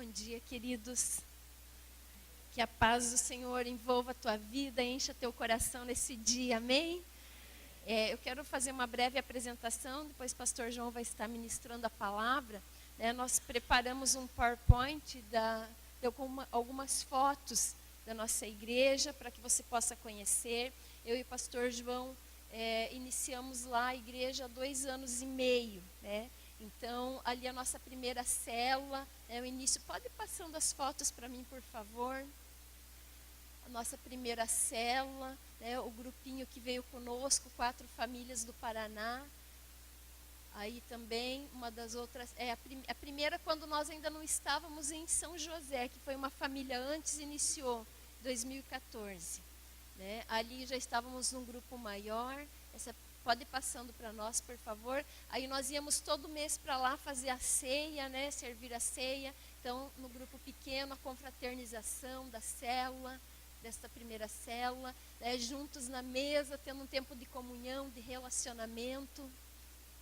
Bom dia, queridos. Que a paz do Senhor envolva a tua vida, encha teu coração nesse dia, amém? Eu quero fazer uma breve apresentação, depois o pastor João vai estar ministrando a palavra. Nós preparamos um PowerPoint de algumas fotos da nossa igreja, para que você possa conhecer. Eu e o pastor João iniciamos lá a igreja há 2 anos e meio, né? Então, ali a nossa primeira célula, o início. Pode ir passando as fotos para mim, por favor. A nossa primeira célula, o grupinho que veio conosco, 4 famílias do Paraná. Aí também, uma das outras, a primeira quando nós ainda não estávamos em São José, que foi uma família antes, iniciou em 2014. Ali já estávamos num grupo maior. Pode ir passando para nós, por favor. Aí nós íamos todo mês para lá fazer a ceia, servir a ceia. Então, no grupo pequeno, a confraternização da célula, desta primeira célula, juntos na mesa, tendo um tempo de comunhão, de relacionamento.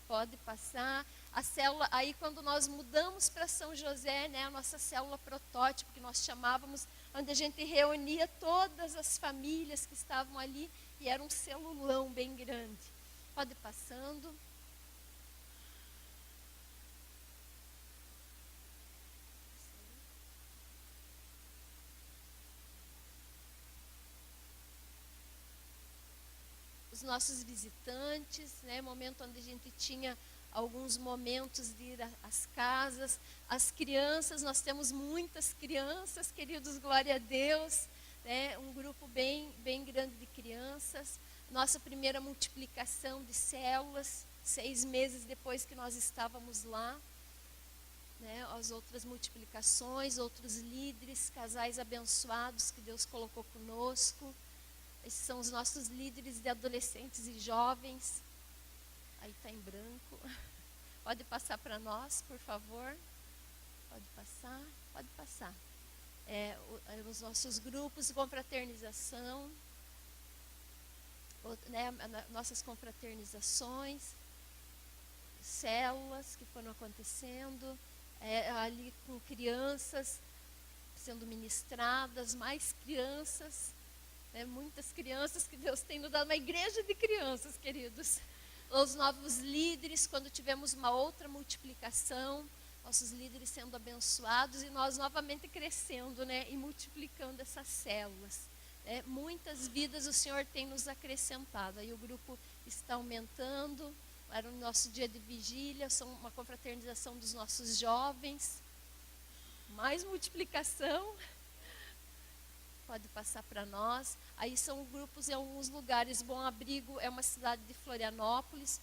Pode passar. A célula, aí quando nós mudamos para São José, a nossa célula protótipo, que nós chamávamos, onde a gente reunia todas as famílias que estavam ali, e era um celulão bem grande. Pode ir passando. Os nossos visitantes, momento onde a gente tinha alguns momentos de ir às casas. As crianças, nós temos muitas crianças, queridos, glória a Deus. Um grupo bem grande de crianças. Nossa primeira multiplicação de células, 6 meses depois que nós estávamos lá. As outras multiplicações, outros líderes, casais abençoados que Deus colocou conosco. Esses são os nossos líderes de adolescentes e jovens. Aí está em branco. Pode passar para nós, por favor. Pode passar. Os nossos grupos de confraternização. Nossas confraternizações, células que foram acontecendo, ali com crianças sendo ministradas, mais crianças, muitas crianças que Deus tem nos dado, uma igreja de crianças, queridos. Os novos líderes, quando tivemos uma outra multiplicação, nossos líderes sendo abençoados e nós novamente crescendo, e multiplicando essas células. Muitas vidas o Senhor tem nos acrescentado. Aí o grupo está aumentando. Era o nosso dia de vigília, são uma confraternização dos nossos jovens. Mais multiplicação. Pode passar para nós. Aí são grupos em alguns lugares. Bom Abrigo é uma cidade de Florianópolis,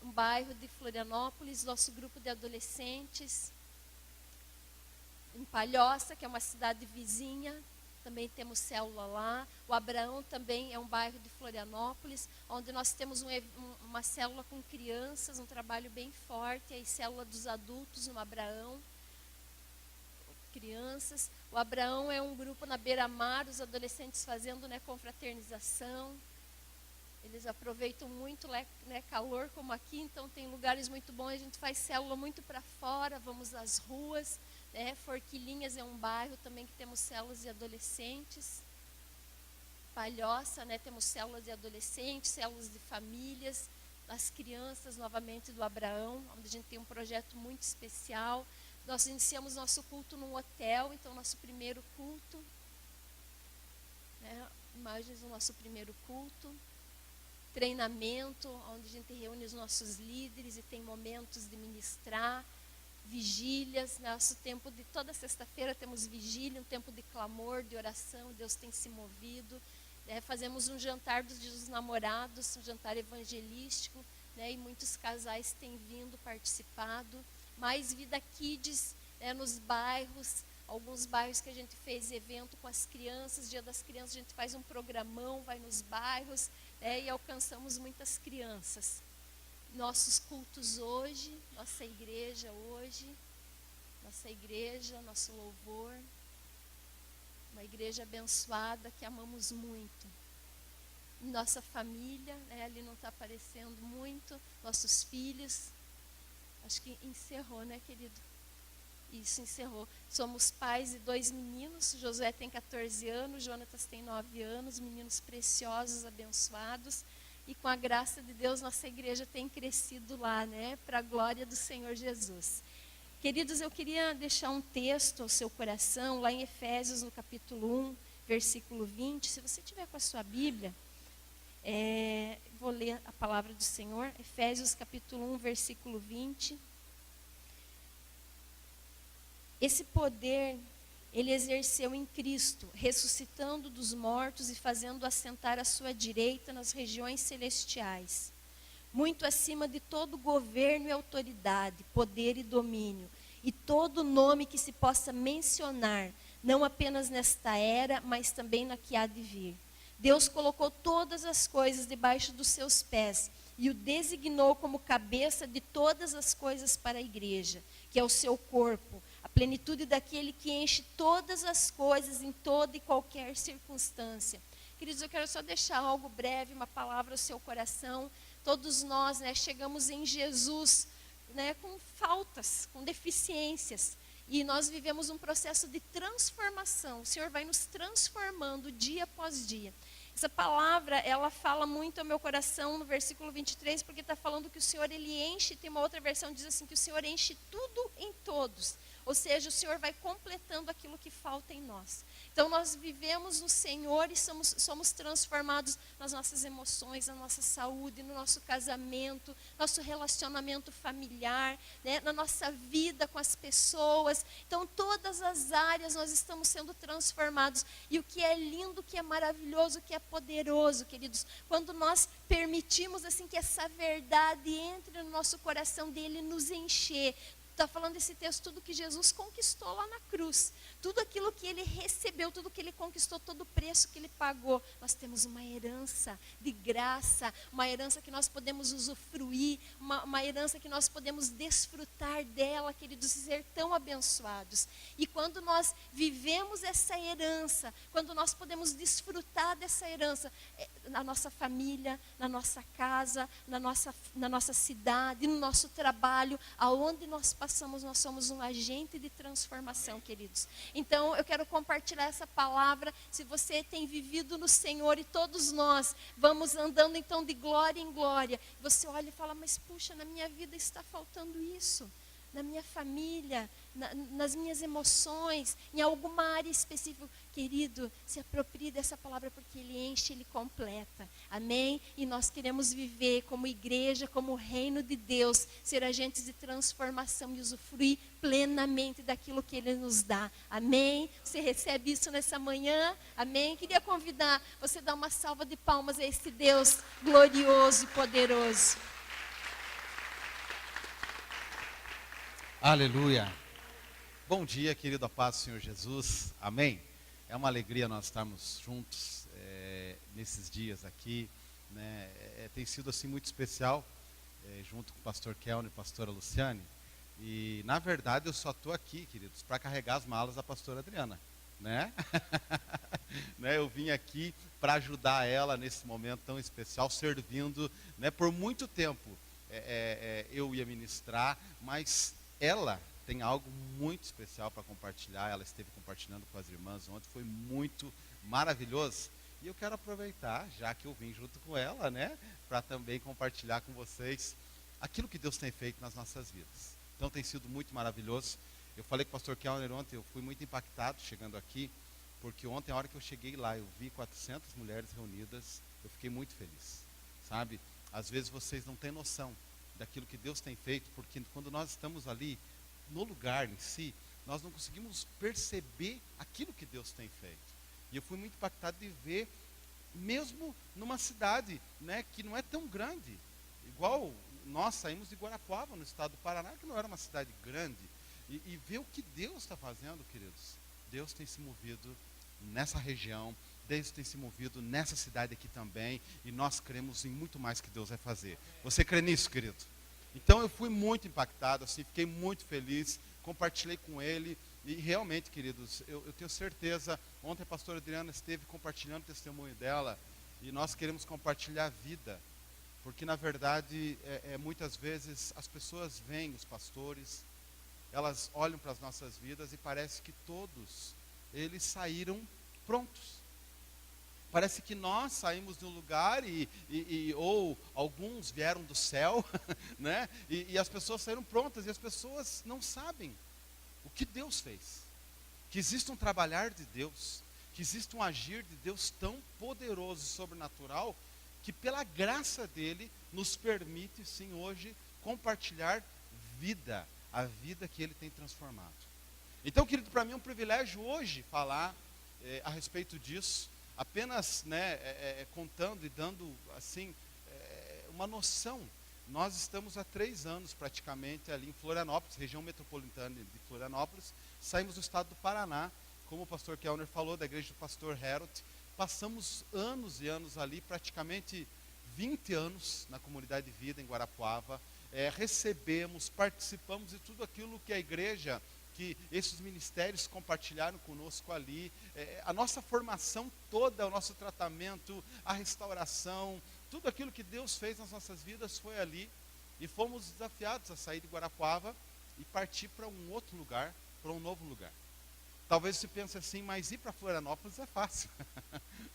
um bairro de Florianópolis. Nosso grupo de adolescentes. Em Palhoça, que é uma cidade vizinha. Também temos célula lá. O Abraão também é um bairro de Florianópolis, onde nós temos uma célula com crianças, um trabalho bem forte. Aí célula dos adultos no Abraão, crianças. O Abraão é um grupo na beira-mar, os adolescentes fazendo confraternização. Eles aproveitam muito calor como aqui, então tem lugares muito bons. A gente faz célula muito para fora, vamos às ruas. Forquilinhas é um bairro também que temos células de adolescentes. Palhoça, temos células de adolescentes, células de famílias, as crianças novamente do Abraão, onde a gente tem um projeto muito especial. Nós iniciamos nosso culto num hotel, então nosso primeiro culto, imagens do nosso primeiro culto. Treinamento, onde a gente reúne os nossos líderes e tem momentos de ministrar. Vigílias, nosso tempo de toda sexta-feira temos vigília, um tempo de clamor, de oração, Deus tem se movido. Fazemos um jantar dos namorados, um jantar evangelístico, e muitos casais têm vindo, participado. Mais vida kids, nos bairros, alguns bairros que a gente fez evento com as crianças, Dia das Crianças, a gente faz um programão, vai nos bairros, e alcançamos muitas crianças. Nossos cultos hoje, nossa igreja hoje, nosso louvor, uma igreja abençoada que amamos muito. Nossa família, ali não está aparecendo muito, nossos filhos, acho que encerrou, querido? Isso, encerrou. Somos pais de 2 meninos, Josué tem 14 anos, Jonatas tem 9 anos, meninos preciosos, abençoados. E com a graça de Deus, nossa igreja tem crescido lá, né? Para a glória do Senhor Jesus. Queridos, eu queria deixar um texto ao seu coração, lá em Efésios, no capítulo 1, versículo 20. Se você tiver com a sua Bíblia, vou ler a palavra do Senhor. Efésios, capítulo 1, versículo 20. Esse poder ele exerceu em Cristo, ressuscitando dos mortos e fazendo assentar à sua direita nas regiões celestiais, muito acima de todo governo e autoridade, poder e domínio, e todo nome que se possa mencionar, não apenas nesta era, mas também na que há de vir. Deus colocou todas as coisas debaixo dos seus pés e o designou como cabeça de todas as coisas para a igreja, que é o seu corpo, a plenitude daquele que enche todas as coisas em toda e qualquer circunstância. Queridos, eu quero só deixar algo breve, uma palavra ao seu coração. Todos nós, né, chegamos em Jesus, né, com faltas, com deficiências. E nós vivemos um processo de transformação. O Senhor vai nos transformando dia após dia. Essa palavra, ela fala muito ao meu coração no versículo 23, porque está falando que o Senhor, ele enche, tem uma outra versão que diz assim, que o Senhor enche tudo em todos. Ou seja, o Senhor vai completando aquilo que falta em nós. Então, nós vivemos no Senhor e somos transformados nas nossas emoções, na nossa saúde, no nosso casamento, nosso relacionamento familiar, né, na nossa vida com as pessoas. Então, todas as áreas nós estamos sendo transformados. E o que é lindo, o que é maravilhoso, o que é poderoso, queridos, quando nós permitimos assim que essa verdade entre no nosso coração, dele nos encher. Está falando esse texto, tudo que Jesus conquistou lá na cruz. Tudo aquilo que ele recebeu, tudo que ele conquistou, todo o preço que ele pagou. Nós temos uma herança de graça, uma herança que nós podemos usufruir, uma herança que nós podemos desfrutar dela, queridos, e ser tão abençoados. E quando nós vivemos essa herança, quando nós podemos desfrutar dessa herança, na nossa família, na nossa casa, na nossa cidade, no nosso trabalho, aonde nós passamos, nós somos um agente de transformação, queridos. Então, eu quero compartilhar essa palavra. Se você tem vivido no Senhor e todos nós vamos andando então de glória em glória, você olha e fala, mas puxa, na minha vida está faltando isso. Na minha família, nas minhas emoções, em alguma área específica. Querido, se aproprie dessa palavra porque ele enche, ele completa. Amém? E nós queremos viver como igreja, como reino de Deus, ser agentes de transformação e usufruir plenamente daquilo que ele nos dá. Amém? Você recebe isso nessa manhã? Amém? Queria convidar você a dar uma salva de palmas a esse Deus glorioso e poderoso. Aleluia. Bom dia, querido, a paz do Senhor Jesus. Amém. É uma alegria nós estarmos juntos nesses dias aqui, né? Tem sido assim muito especial, junto com o pastor Kelner e a pastora Luciane. E na verdade eu só estou aqui, queridos, para carregar as malas da pastora Adriana, né? Né? Eu vim aqui para ajudar ela nesse momento tão especial, servindo, né? Por muito tempo eu ia ministrar, mas ela tem algo muito especial para compartilhar. Ela esteve compartilhando com as irmãs ontem, foi muito maravilhoso. E eu quero aproveitar, já que eu vim junto com ela, né, para também compartilhar com vocês aquilo que Deus tem feito nas nossas vidas. Então tem sido muito maravilhoso. Eu falei com o pastor Kelner ontem, eu fui muito impactado chegando aqui, porque ontem, a hora que eu cheguei lá, eu vi 400 mulheres reunidas, eu fiquei muito feliz, sabe? Às vezes vocês não têm noção daquilo que Deus tem feito, porque quando nós estamos ali, no lugar em si, nós não conseguimos perceber aquilo que Deus tem feito. E eu fui muito impactado de ver, mesmo numa cidade, né, que não é tão grande, igual nós saímos de Guarapuava, no estado do Paraná, que não era uma cidade grande, e ver o que Deus está fazendo, queridos. Deus tem se movido nessa região, Deus tem se movido nessa cidade aqui também, e nós cremos em muito mais que Deus vai fazer. Você crê nisso, querido? Então eu fui muito impactado, assim, fiquei muito feliz, compartilhei com ele, e realmente, queridos, eu tenho certeza, ontem a pastora Adriana esteve compartilhando o testemunho dela, e nós queremos compartilhar a vida, porque na verdade, muitas vezes as pessoas veem os pastores, elas olham para as nossas vidas e parece que todos eles saíram prontos. Parece que nós saímos de um lugar ou alguns vieram do céu, né? E as pessoas saíram prontas e as pessoas não sabem o que Deus fez. Que existe um trabalhar de Deus, que existe um agir de Deus tão poderoso e sobrenatural, que pela graça dele nos permite sim hoje compartilhar vida, a vida que ele tem transformado. Então, querido, para mim é um privilégio hoje falar a respeito disso, apenas contando e dando assim uma noção. Nós estamos há 3 anos praticamente ali em Florianópolis, região metropolitana de Florianópolis. Saímos do estado do Paraná, como o pastor Kellner falou, da igreja do pastor Harold. Passamos anos e anos ali, praticamente 20 anos na comunidade de vida em Guarapuava. Recebemos, participamos de tudo aquilo que a igreja, que esses ministérios compartilharam conosco ali. A nossa formação toda, o nosso tratamento, a restauração, tudo aquilo que Deus fez nas nossas vidas foi ali. E fomos desafiados a sair de Guarapuava e partir para um outro lugar, para um novo lugar. Talvez você pense assim, mas ir para Florianópolis é fácil,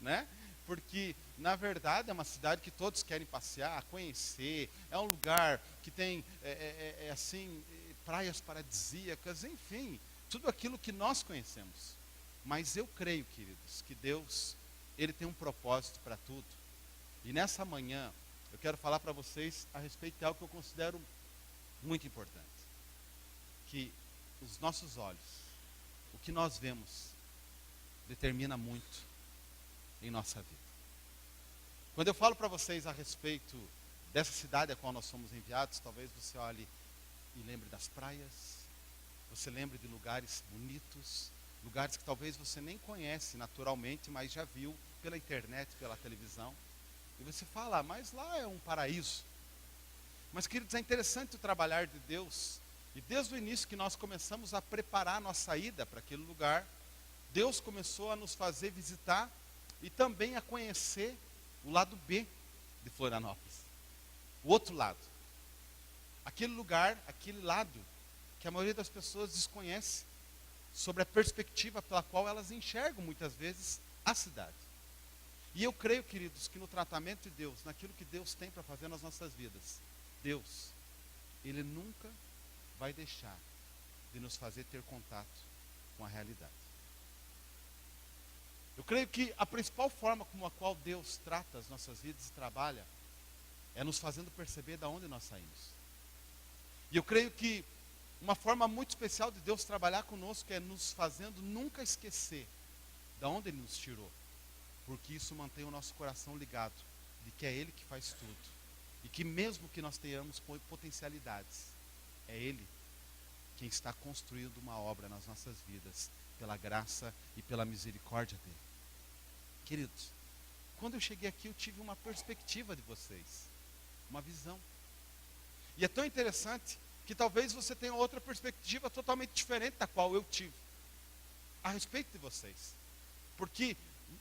né? Porque, na verdade, é uma cidade que todos querem passear, conhecer, é um lugar que tem, assim, praias paradisíacas, enfim, tudo aquilo que nós conhecemos. Mas eu creio, queridos, que Deus, Ele tem um propósito para tudo. E nessa manhã, eu quero falar para vocês a respeito de algo que eu considero muito importante. Que os nossos olhos, o que nós vemos, determina muito em nossa vida. Quando eu falo para vocês a respeito dessa cidade a qual nós somos enviados, talvez você olhe e lembre das praias, você lembre de lugares bonitos, lugares que talvez você nem conhece naturalmente, mas já viu pela internet, pela televisão. E você fala, mas lá é um paraíso. Mas, queridos, é interessante o trabalhar de Deus. E desde o início que nós começamos a preparar a nossa ida para aquele lugar, Deus começou a nos fazer visitar e também a conhecer o lado B de Florianópolis. O outro lado. Aquele lugar, aquele lado que a maioria das pessoas desconhece sobre a perspectiva pela qual elas enxergam muitas vezes a cidade. E eu creio, queridos, que no tratamento de Deus, naquilo que Deus tem para fazer nas nossas vidas, Deus, Ele nunca vai deixar de nos fazer ter contato com a realidade. Eu creio que a principal forma como a qual Deus trata as nossas vidas e trabalha é nos fazendo perceber de onde nós saímos. E eu creio que uma forma muito especial de Deus trabalhar conosco é nos fazendo nunca esquecer de onde Ele nos tirou. Porque isso mantém o nosso coração ligado de que é Ele que faz tudo. E que mesmo que nós tenhamos potencialidades, é Ele quem está construindo uma obra nas nossas vidas, pela graça e pela misericórdia dEle. Queridos, quando eu cheguei aqui eu tive uma perspectiva de vocês, uma visão. E é tão interessante que talvez você tenha outra perspectiva totalmente diferente da qual eu tive, a respeito de vocês. Porque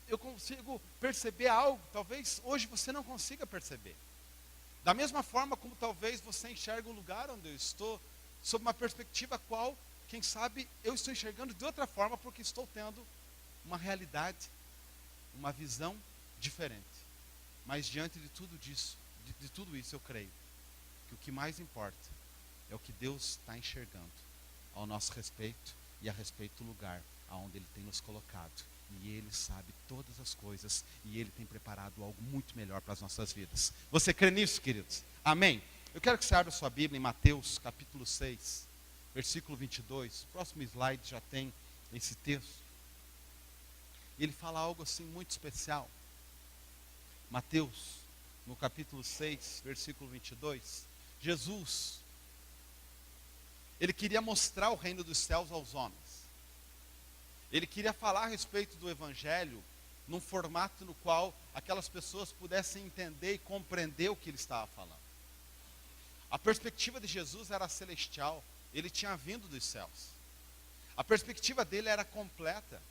eu consigo perceber algo, talvez hoje você não consiga perceber. Da mesma forma como talvez você enxerga o lugar onde eu estou, sob uma perspectiva qual, quem sabe, eu estou enxergando de outra forma, porque estou tendo uma realidade, uma visão diferente. Mas diante de tudo disso, de tudo isso, eu creio que o que mais importa é o que Deus está enxergando ao nosso respeito e a respeito do lugar aonde Ele tem nos colocado. E Ele sabe todas as coisas e Ele tem preparado algo muito melhor para as nossas vidas. Você crê nisso, queridos? Amém? Eu quero que você abra sua Bíblia em Mateus capítulo 6, versículo 22. O próximo slide já tem esse texto. Ele fala algo assim muito especial. Mateus, no capítulo 6, versículo 22. Jesus, Ele queria mostrar o reino dos céus aos homens. Ele queria falar a respeito do Evangelho num formato no qual aquelas pessoas pudessem entender e compreender o que Ele estava falando. A perspectiva de Jesus era celestial. Ele tinha vindo dos céus. A perspectiva dele era completa.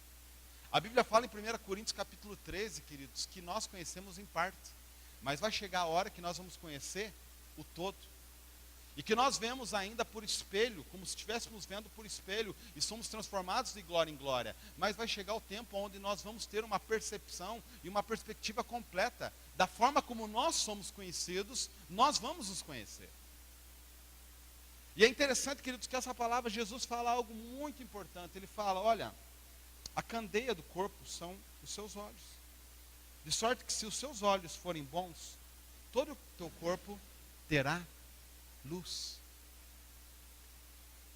A Bíblia fala em 1 Coríntios capítulo 13, queridos, que nós conhecemos em parte. Mas vai chegar a hora que nós vamos conhecer o todo. E que nós vemos ainda por espelho, como se estivéssemos vendo por espelho, e somos transformados de glória em glória. Mas vai chegar o tempo onde nós vamos ter uma percepção e uma perspectiva completa da forma como nós somos conhecidos, nós vamos nos conhecer. E é interessante, queridos, que essa palavra, Jesus fala algo muito importante. Ele fala, olha, a candeia do corpo são os seus olhos. De sorte que se os seus olhos forem bons, todo o teu corpo terá luz.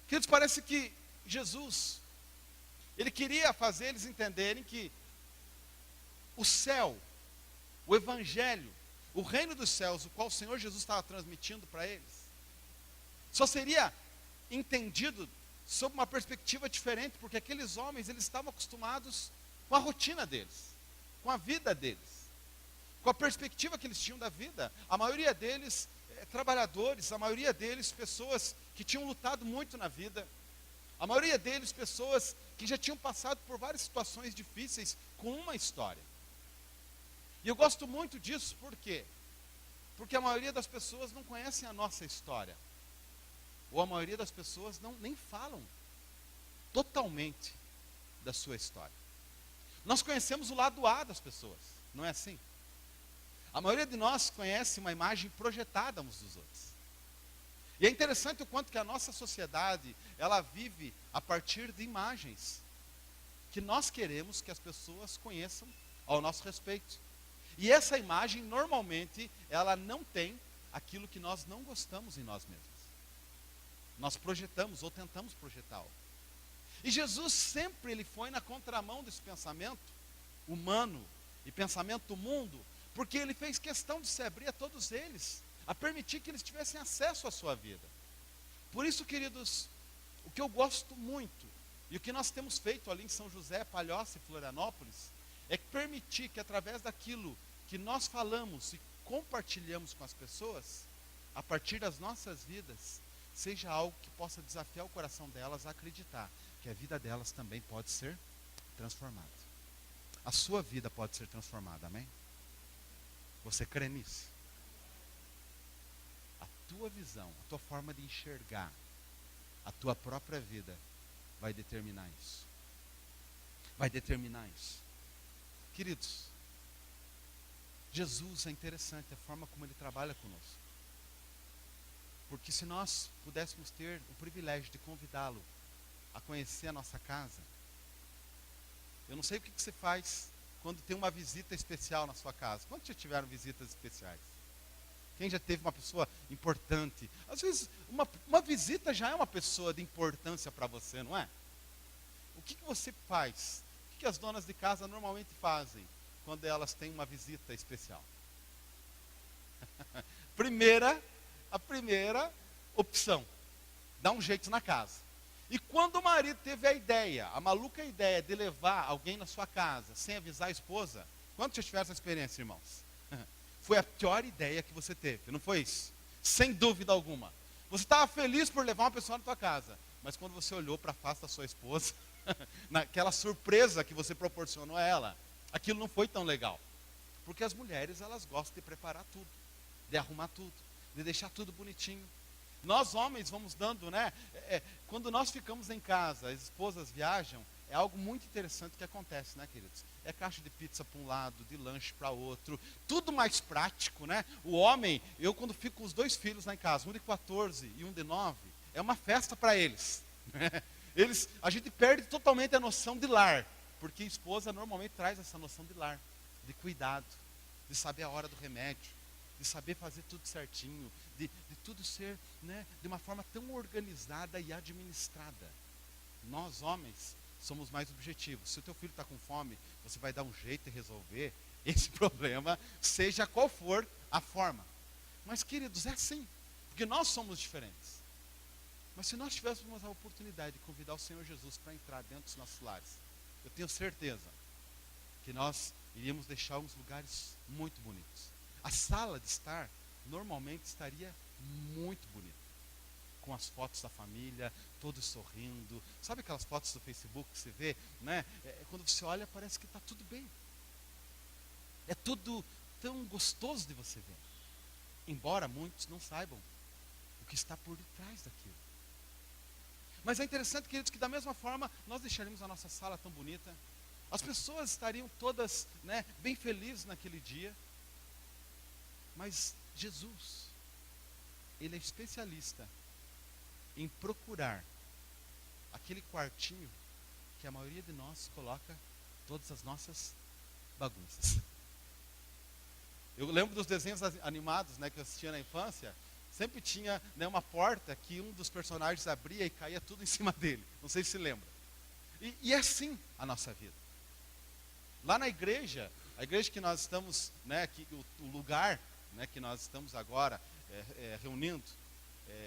Queridos, parece que Jesus, ele queria fazer eles entenderem que o céu, o evangelho, o reino dos céus, o qual o Senhor Jesus estava transmitindo para eles, só seria entendido sob uma perspectiva diferente, porque aqueles homens, eles estavam acostumados com a rotina deles, com a vida deles, com a perspectiva que eles tinham da vida. A maioria deles trabalhadores, a maioria deles pessoas que tinham lutado muito na vida, a maioria deles pessoas que já tinham passado por várias situações difíceis com uma história. E eu gosto muito disso, por quê? Porque a maioria das pessoas não conhecem a nossa história, ou a maioria das pessoas nem falam totalmente da sua história. Nós conhecemos o lado A das pessoas, não é assim? A maioria de nós conhece uma imagem projetada uns dos outros. E é interessante o quanto que a nossa sociedade, ela vive a partir de imagens que nós queremos que as pessoas conheçam ao nosso respeito. E essa imagem, normalmente, ela não tem aquilo que nós não gostamos em nós mesmos. Nós projetamos ou tentamos projetá-lo. E Jesus sempre ele foi na contramão desse pensamento humano e pensamento do mundo, porque ele fez questão de se abrir a todos eles, a permitir que eles tivessem acesso à sua vida. Por isso, queridos, o que eu gosto muito, e o que nós temos feito ali em São José, Palhoça e Florianópolis, é permitir que através daquilo que nós falamos e compartilhamos com as pessoas, a partir das nossas vidas, seja algo que possa desafiar o coração delas a acreditar que a vida delas também pode ser transformada. A sua vida pode ser transformada, amém? Você crê nisso? A tua visão, a tua forma de enxergar a tua própria vida vai determinar isso. Vai determinar isso. Queridos, Jesus é interessante a forma como ele trabalha conosco. Porque se nós pudéssemos ter o privilégio de convidá-lo a conhecer a nossa casa, eu não sei o que você faz quando tem uma visita especial na sua casa. Quantos já tiveram visitas especiais? Quem já teve uma pessoa importante? Às vezes, uma visita já é uma pessoa de importância para você, não é? O que você faz? O que as donas de casa normalmente fazem quando elas têm uma visita especial? A primeira opção, dá um jeito na casa. E quando o marido teve a maluca ideia de levar alguém na sua casa, sem avisar a esposa, quantos já tiveram essa experiência, irmãos? Foi a pior ideia que você teve, não foi isso? Sem dúvida alguma. Você estava feliz por levar uma pessoa na sua casa, mas quando você olhou para a face da sua esposa, naquela surpresa que você proporcionou a ela, aquilo não foi tão legal. Porque as mulheres, elas gostam de preparar tudo, de arrumar tudo, de deixar tudo bonitinho. Nós homens vamos dando, né? Quando nós ficamos em casa, as esposas viajam, é algo muito interessante que acontece, né, queridos? É caixa de pizza para um lado, de lanche para outro, tudo mais prático, né? O homem, eu quando fico com os 2 filhos lá em casa, um de 14 e um de 9, é uma festa para eles. A gente perde totalmente a noção de lar, porque a esposa normalmente traz essa noção de lar, de cuidado, de saber a hora do remédio, de saber fazer tudo certinho, de tudo ser, né, de uma forma tão organizada e administrada. Nós, homens, somos mais objetivos. Se o teu filho está com fome, você vai dar um jeito de resolver esse problema, seja qual for a forma. Mas, queridos, é assim, porque nós somos diferentes. Mas se nós tivéssemos a oportunidade de convidar o Senhor Jesus para entrar dentro dos nossos lares, eu tenho certeza que nós iríamos deixar uns lugares muito bonitos. A sala de estar normalmente estaria muito bonita, com as fotos da família, todos sorrindo. Sabe aquelas fotos do Facebook que você vê, né? Quando você olha, parece que está tudo bem. É tudo tão gostoso de você ver. Embora muitos não saibam o que está por detrás daquilo. Mas é interessante, queridos, que da mesma forma nós deixaríamos a nossa sala tão bonita, as pessoas estariam todas, né, bem felizes naquele dia, mas Jesus, Ele é especialista em procurar aquele quartinho que a maioria de nós coloca todas as nossas bagunças. Eu lembro dos desenhos animados, né, que eu assistia na infância. Sempre tinha, né, uma porta que um dos personagens abria e caía tudo em cima dele. Não sei se lembra. E é assim a nossa vida. Lá na igreja, a igreja que nós estamos, né, que o lugar, né, que nós estamos agora reunindo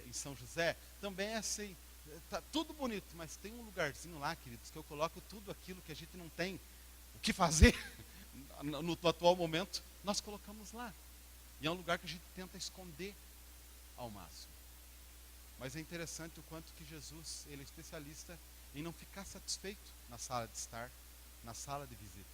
em São José, também é assim. Está tudo bonito, mas tem um lugarzinho lá, queridos, que eu coloco tudo aquilo que a gente não tem o que fazer no atual momento, nós colocamos lá. E é um lugar que a gente tenta esconder ao máximo. Mas é interessante o quanto que Jesus, Ele é especialista em não ficar satisfeito na sala de estar, na sala de visitas.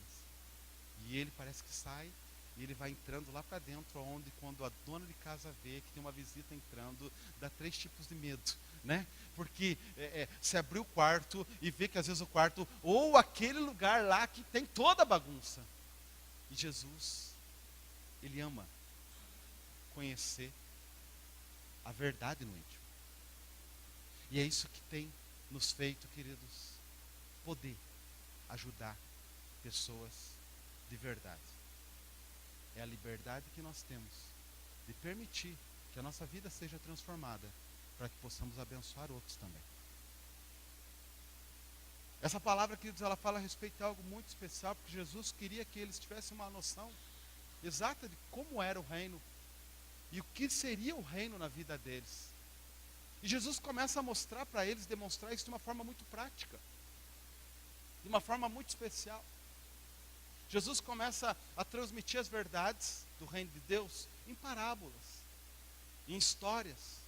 E Ele parece que sai e Ele vai entrando lá para dentro, onde quando a dona de casa vê que tem uma visita entrando, dá 3 tipos de medo, né? Porque se abrir o quarto e vê que às vezes o quarto, ou aquele lugar lá que tem toda a bagunça. E Jesus, Ele ama conhecer a verdade no íntimo. E é isso que tem nos feito, queridos, poder ajudar pessoas de verdade. É a liberdade que nós temos de permitir que a nossa vida seja transformada para que possamos abençoar outros também. Essa palavra, queridos, ela fala a respeito de algo muito especial, porque Jesus queria que eles tivessem uma noção exata de como era o reino e o que seria o reino na vida deles. E Jesus começa a mostrar para eles, demonstrar isso de uma forma muito prática, de uma forma muito especial. Jesus começa a transmitir as verdades do reino de Deus em parábolas, em histórias.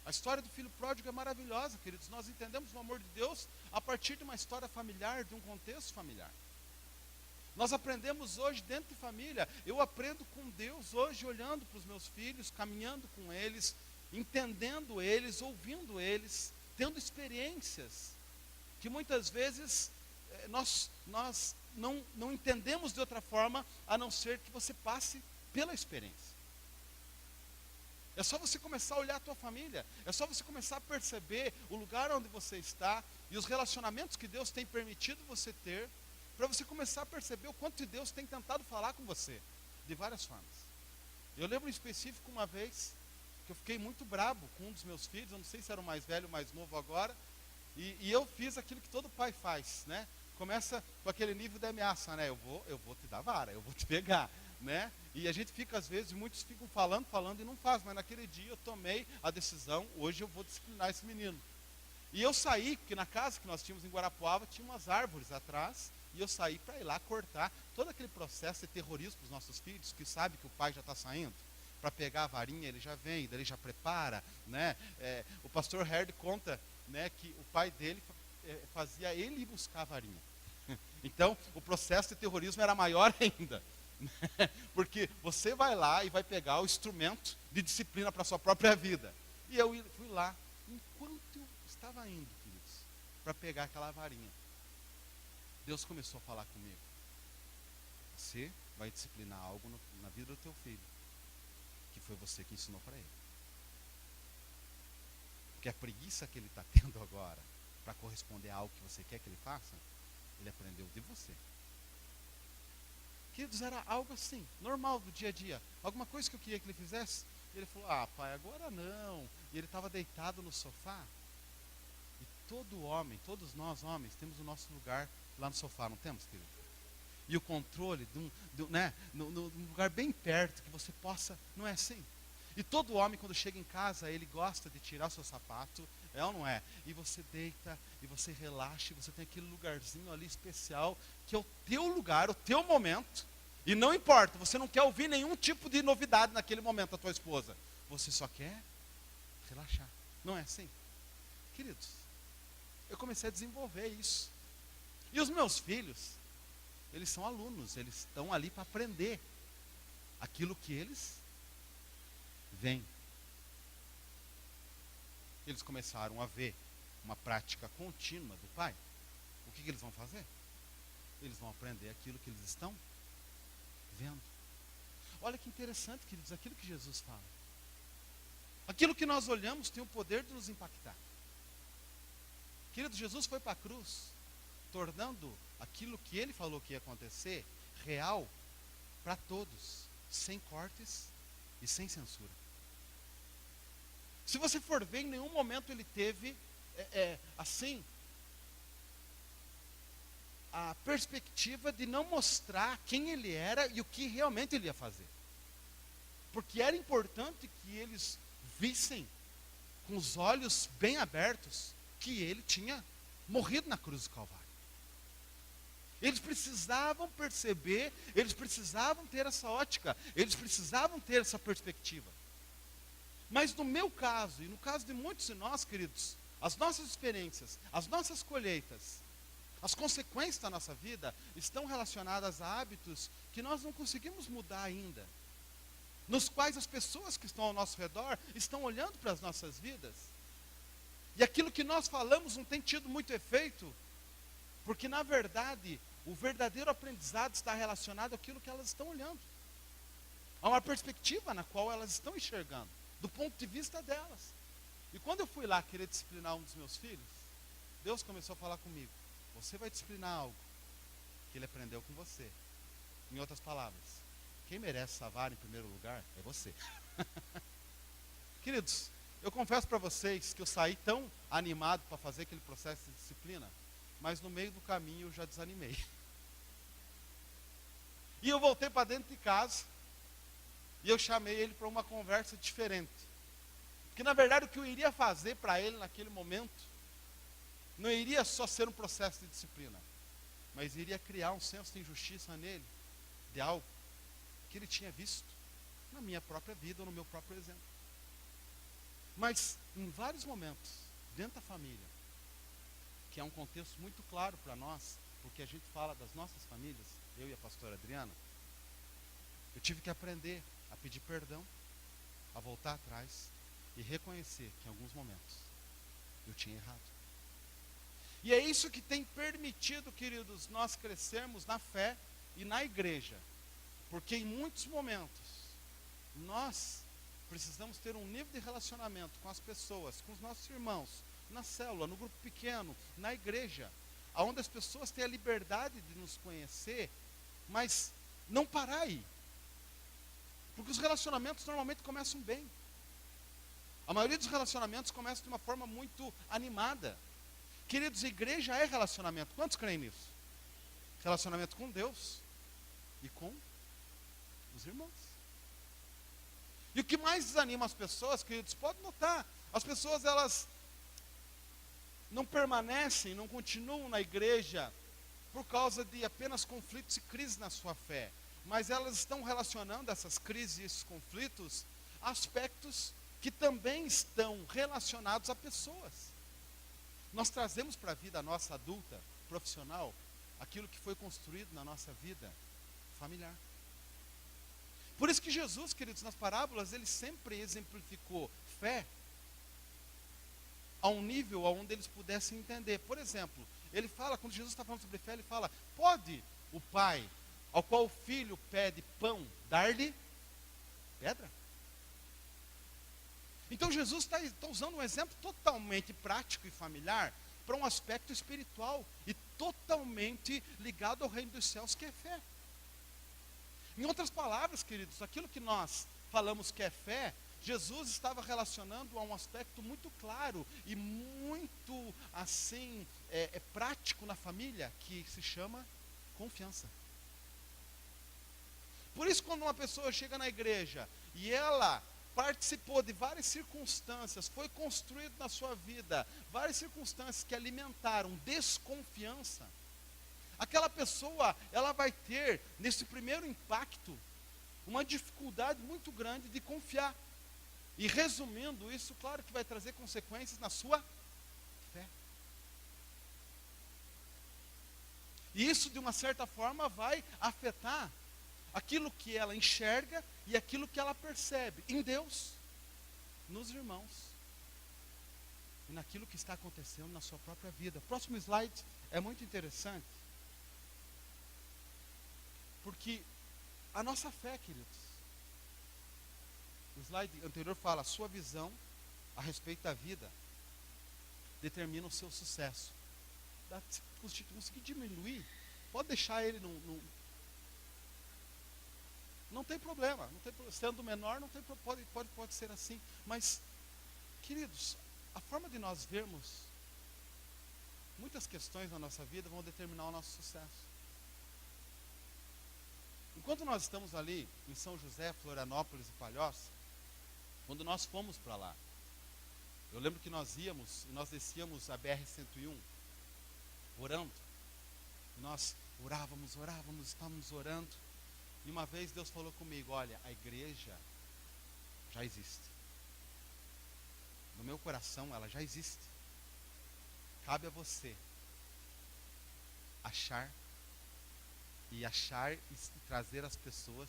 A história do filho pródigo é maravilhosa, queridos. Nós entendemos o amor de Deus a partir de uma história familiar, de um contexto familiar. Nós aprendemos hoje dentro de família. Eu aprendo com Deus hoje, olhando para os meus filhos, caminhando com eles, entendendo eles, ouvindo eles, tendo experiências que muitas vezes nós não entendemos de outra forma, a não ser que você passe pela experiência. É só você começar a olhar a tua família, é só você começar a perceber o lugar onde você está e os relacionamentos que Deus tem permitido você ter, para você começar a perceber o quanto de Deus tem tentado falar com você, de várias formas. Eu lembro em específico uma vez, que eu fiquei muito brabo com um dos meus filhos, eu não sei se era o mais velho ou o mais novo agora, e eu fiz aquilo que todo pai faz, né? Começa com aquele nível de ameaça, né? Eu vou te dar vara, eu vou te pegar, né? E a gente fica, às vezes, muitos ficam falando e não faz, mas naquele dia eu tomei a decisão, hoje eu vou disciplinar esse menino. E eu saí, porque na casa que nós tínhamos em Guarapuava, tinha umas árvores atrás, e eu saí para ir lá cortar todo aquele processo de terrorismo para os nossos filhos, que sabe que o pai já está saindo, para pegar a varinha, ele já vem, daí ele já prepara, né? O pastor Herd conta, né, que o pai dele fazia ele ir buscar a varinha. Então, o processo de terrorismo era maior ainda. Porque você vai lá e vai pegar o instrumento de disciplina para a sua própria vida. E eu fui lá, enquanto eu estava indo, queridos, para pegar aquela varinha, Deus começou a falar comigo. Você vai disciplinar algo na vida do teu filho, que foi você que ensinou para ele. Porque a preguiça que ele está tendo agora, para corresponder a algo que você quer que ele faça, ele aprendeu de você. Queridos, era algo assim, normal do dia a dia. Alguma coisa que eu queria que ele fizesse, ele falou, pai, agora não. E ele estava deitado no sofá. E todo homem, todos nós homens, temos o nosso lugar lá no sofá, não temos, querido? E o controle, né, num lugar bem perto, que você possa, não é assim? E todo homem, quando chega em casa, ele gosta de tirar o seu sapato, é ou não é? E você deita, e você relaxa, e você tem aquele lugarzinho ali especial, que é o teu lugar, o teu momento. E não importa, você não quer ouvir nenhum tipo de novidade naquele momento da tua esposa. Você só quer relaxar. Não é assim? Queridos, eu comecei a desenvolver isso. E os meus filhos, eles são alunos, eles estão ali para aprender aquilo que eles veem. eles começaram a ver uma prática contínua do Pai, o que eles vão fazer? Eles vão aprender aquilo que eles estão vendo. Olha que interessante, queridos, aquilo que Jesus fala. Aquilo que nós olhamos tem o poder de nos impactar. Querido, Jesus foi para a cruz, tornando aquilo que ele falou que ia acontecer real para todos, sem cortes e sem censura. Se você for ver, em nenhum momento ele teve, assim, a perspectiva de não mostrar quem ele era e o que realmente ele ia fazer. Porque era importante que eles vissem, com os olhos bem abertos, que ele tinha morrido na cruz do Calvário. Eles precisavam perceber, eles precisavam ter essa ótica, eles precisavam ter essa perspectiva. Mas no meu caso, e no caso de muitos de nós, queridos, as nossas experiências, as nossas colheitas, as consequências da nossa vida estão relacionadas a hábitos que nós não conseguimos mudar ainda, nos quais as pessoas que estão ao nosso redor estão olhando para as nossas vidas, e aquilo que nós falamos não tem tido muito efeito, porque na verdade, o verdadeiro aprendizado está relacionado àquilo que elas estão olhando, a uma perspectiva na qual elas estão enxergando, do ponto de vista delas. E quando eu fui lá querer disciplinar um dos meus filhos, Deus começou a falar comigo: você vai disciplinar algo que ele aprendeu com você. Em outras palavras, quem merece essa vara em primeiro lugar é você. Queridos, eu confesso para vocês que eu saí tão animado para fazer aquele processo de disciplina, mas no meio do caminho eu já desanimei. E eu voltei para dentro de casa, e eu chamei ele para uma conversa diferente. Porque na verdade o que eu iria fazer para ele naquele momento, não iria só ser um processo de disciplina, mas iria criar um senso de injustiça nele, de algo que ele tinha visto na minha própria vida ou no meu próprio exemplo. Mas em vários momentos, dentro da família, que é um contexto muito claro para nós, porque a gente fala das nossas famílias, eu e a pastora Adriana, eu tive que aprender a pedir perdão, a voltar atrás e reconhecer que em alguns momentos eu tinha errado. E é isso que tem permitido, queridos, nós crescermos na fé e na igreja. Porque em muitos momentos, nós precisamos ter um nível de relacionamento com as pessoas, com os nossos irmãos, na célula, no grupo pequeno, na igreja, onde as pessoas têm a liberdade de nos conhecer, mas não parar aí. Porque os relacionamentos normalmente começam bem. A maioria dos relacionamentos começa de uma forma muito animada. Queridos, igreja é relacionamento. Quantos creem nisso? Relacionamento com Deus e com os irmãos. E o que mais desanima as pessoas, queridos, pode notar, as pessoas elas não permanecem, não continuam na igreja por causa de apenas conflitos e crises na sua fé, mas elas estão relacionando essas crises e esses conflitos a aspectos que também estão relacionados a pessoas. Nós trazemos para a vida nossa adulta, profissional, aquilo que foi construído na nossa vida familiar. Por isso que Jesus, queridos, nas parábolas, ele sempre exemplificou fé a um nível onde eles pudessem entender. Por exemplo, ele fala, quando Jesus está falando sobre fé, ele fala: pode o pai, ao qual o filho pede pão, dar-lhe pedra? Então Jesus está usando um exemplo totalmente prático e familiar para um aspecto espiritual e totalmente ligado ao reino dos céus, que é fé. Em outras palavras, queridos, aquilo que nós falamos que é fé, Jesus estava relacionando a um aspecto muito claro e muito assim prático na família, que se chama confiança. Por isso, quando uma pessoa chega na igreja e ela participou de várias circunstâncias, foi construído na sua vida várias circunstâncias que alimentaram desconfiança, aquela pessoa, ela vai ter, nesse primeiro impacto, uma dificuldade muito grande de confiar. E resumindo isso, claro que vai trazer consequências na sua fé. E isso, de uma certa forma, vai afetar aquilo que ela enxerga e aquilo que ela percebe em Deus, nos irmãos. e naquilo que está acontecendo na sua própria vida. O próximo slide é muito interessante, porque a nossa fé, queridos, o slide anterior fala, a sua visão a respeito da vida determina o seu sucesso. Se conseguir diminuir, pode deixar ele não tem problema, sendo menor, não tem, pode ser assim. Mas, queridos, a forma de nós vermos muitas questões na nossa vida vão determinar o nosso sucesso. Enquanto nós estamos ali em São José, Florianópolis e Palhoça, quando nós fomos para lá, eu lembro que nós íamos e nós descíamos a BR-101 orando. E nós orávamos, estávamos orando. E uma vez Deus falou comigo, olha, a igreja já existe. No meu coração ela já existe. Cabe a você achar e trazer as pessoas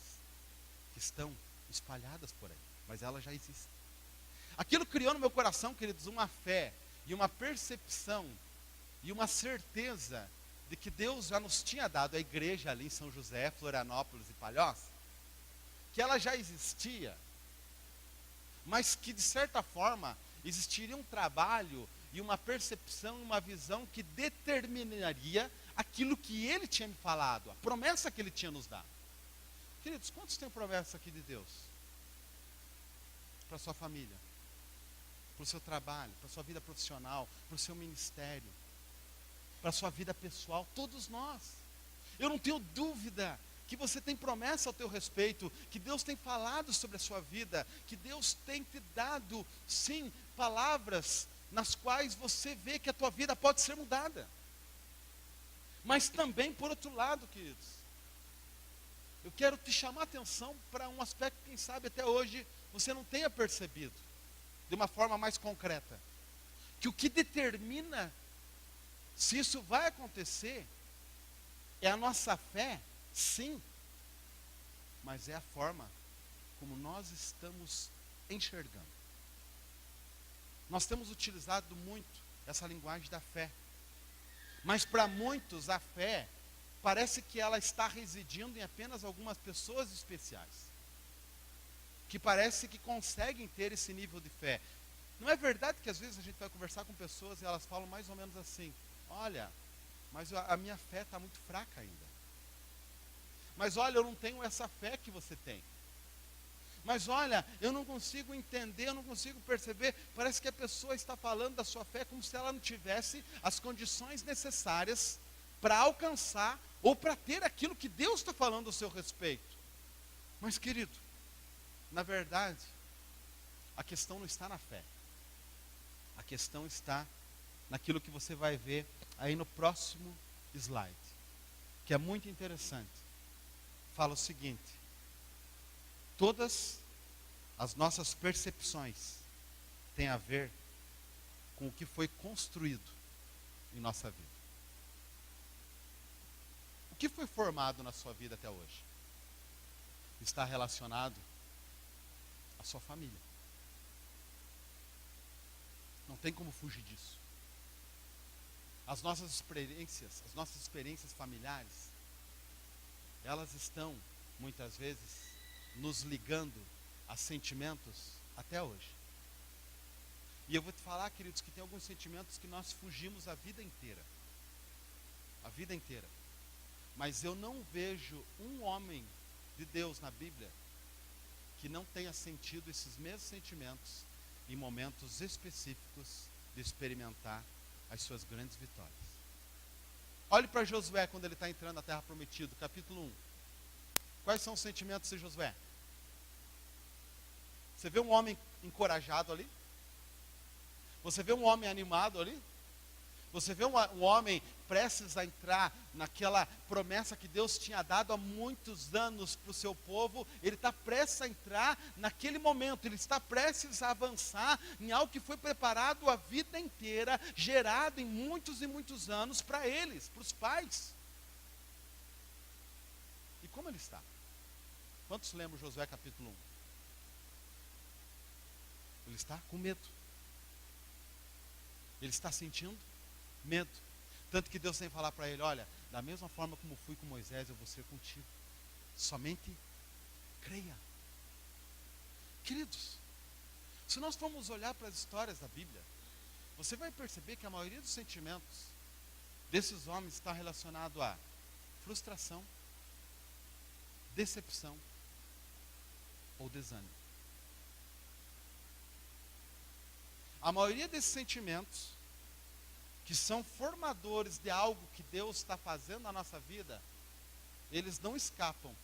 que estão espalhadas por aí. Mas ela já existe. Aquilo criou no meu coração, queridos, uma fé e uma percepção e uma certeza de que Deus já nos tinha dado a igreja ali em São José, Florianópolis e Palhoça, que ela já existia, mas que de certa forma existiria um trabalho e uma percepção e uma visão que determinaria aquilo que Ele tinha me falado, a promessa que Ele tinha nos dado. Queridos, quantos têm promessa aqui de Deus? Para a sua família, para o seu trabalho, para a sua vida profissional, para o seu ministério, para a sua vida pessoal, todos nós. Eu não tenho dúvida que você tem promessa ao teu respeito, que Deus tem falado sobre a sua vida, que Deus tem te dado, sim, palavras nas quais você vê que a tua vida pode ser mudada. Mas também, por outro lado, queridos, eu quero te chamar a atenção para um aspecto que, quem sabe, até hoje você não tenha percebido, de uma forma mais concreta. Que o que determina se isso vai acontecer é a nossa fé, sim, mas é a forma como nós estamos enxergando. Nós temos utilizado muito essa linguagem da fé, mas para muitos a fé parece que ela está residindo em apenas algumas pessoas especiais, que parece que conseguem ter esse nível de fé. Não é verdade que às vezes a gente vai conversar com pessoas e elas falam mais ou menos assim, olha, mas a minha fé está muito fraca ainda. Mas olha, eu não tenho essa fé que você tem. Mas olha, eu não consigo entender, eu não consigo perceber. Parece que a pessoa está falando da sua fé como se ela não tivesse as condições necessárias para alcançar ou para ter aquilo que Deus está falando ao seu respeito. Mas, querido, na verdade, a questão não está na fé. A questão está naquilo que você vai ver aí no próximo slide, que é muito interessante. Fala o seguinte: todas as nossas percepções têm a ver com o que foi construído em nossa vida. O que foi formado na sua vida até hoje está relacionado à sua família. Não tem como fugir disso. As nossas experiências familiares, elas estão, muitas vezes, nos ligando a sentimentos até hoje. E eu vou te falar, queridos, que tem alguns sentimentos que nós fugimos a vida inteira. A vida inteira. Mas eu não vejo um homem de Deus na Bíblia que não tenha sentido esses mesmos sentimentos em momentos específicos de experimentar as suas grandes vitórias. Olhe para Josué quando ele está entrando na terra prometida, capítulo 1. Quais são os sentimentos de Josué? Você vê um homem encorajado ali? Você vê um homem animado ali? Você vê um homem prestes a entrar naquela promessa que Deus tinha dado há muitos anos para o seu povo. Ele está prestes a entrar naquele momento. Ele está prestes a avançar em algo que foi preparado a vida inteira, gerado em muitos e muitos anos para eles, para os pais. E como ele está? Quantos lembram Josué capítulo 1? Ele está com medo. Ele está sentindo medo. Tanto que Deus tem que falar para ele, olha, da mesma forma como fui com Moisés, eu vou ser contigo. Somente creia. Queridos, se nós formos olhar para as histórias da Bíblia, você vai perceber que a maioria dos sentimentos desses homens está relacionado a frustração, decepção ou desânimo. A maioria desses sentimentos, que são formadores de algo que Deus está fazendo na nossa vida, eles não escapam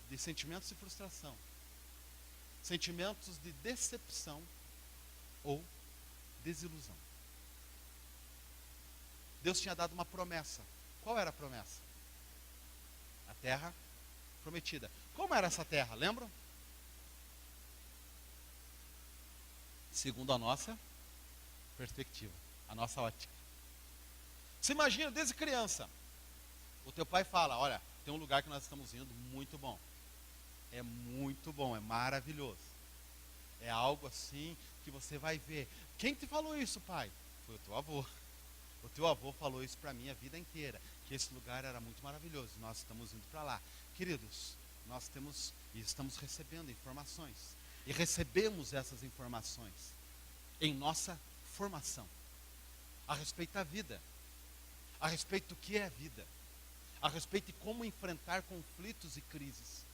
de sentimentos de frustração, sentimentos de decepção ou desilusão. Deus tinha dado uma promessa. Qual era a promessa? A terra prometida. Como era essa terra, lembram? Segundo a nossa perspectiva, a nossa ótica. Você imagina, desde criança, o teu pai fala, olha, tem um lugar que nós estamos indo muito bom. É muito bom, é maravilhoso. É algo assim que você vai ver. Quem te falou isso, pai? Foi o teu avô. O teu avô falou isso para mim a vida inteira, que esse lugar era muito maravilhoso. Nós estamos indo para lá. Queridos, nós temos e estamos recebendo informações. E recebemos essas informações em nossa formação. A respeito da vida. A respeito do que é a vida. A respeito de como enfrentar conflitos e crises.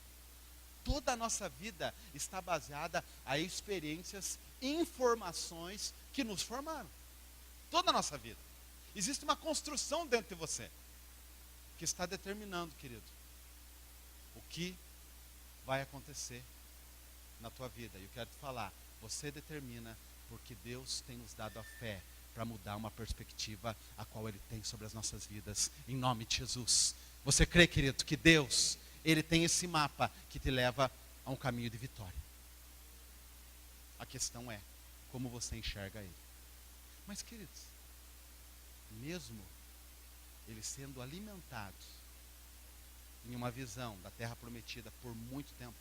Toda a nossa vida está baseada a experiências, informações que nos formaram. Toda a nossa vida. Existe uma construção dentro de você que está determinando, querido, o que vai acontecer na tua vida. E eu quero te falar, você determina porque Deus tem nos dado a fé para mudar uma perspectiva a qual Ele tem sobre as nossas vidas, em nome de Jesus. Você crê, querido, que Deus, Ele tem esse mapa que te leva a um caminho de vitória. A questão é como você enxerga Ele. Mas, queridos, mesmo eles sendo alimentados em uma visão da terra prometida por muito tempo,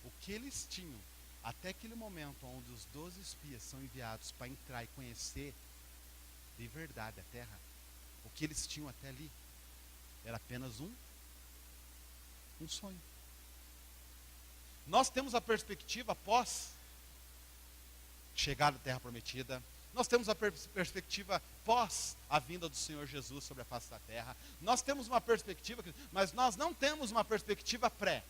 o que eles tinham até aquele momento onde os 12 espias são enviados para entrar e conhecer de verdade a terra, o que eles tinham até ali era apenas um sonho. Nós temos a perspectiva após chegar à terra prometida. Nós temos a perspectiva pós a vinda do Senhor Jesus sobre a face da terra. Nós temos uma perspectiva, mas nós não temos uma perspectiva pré,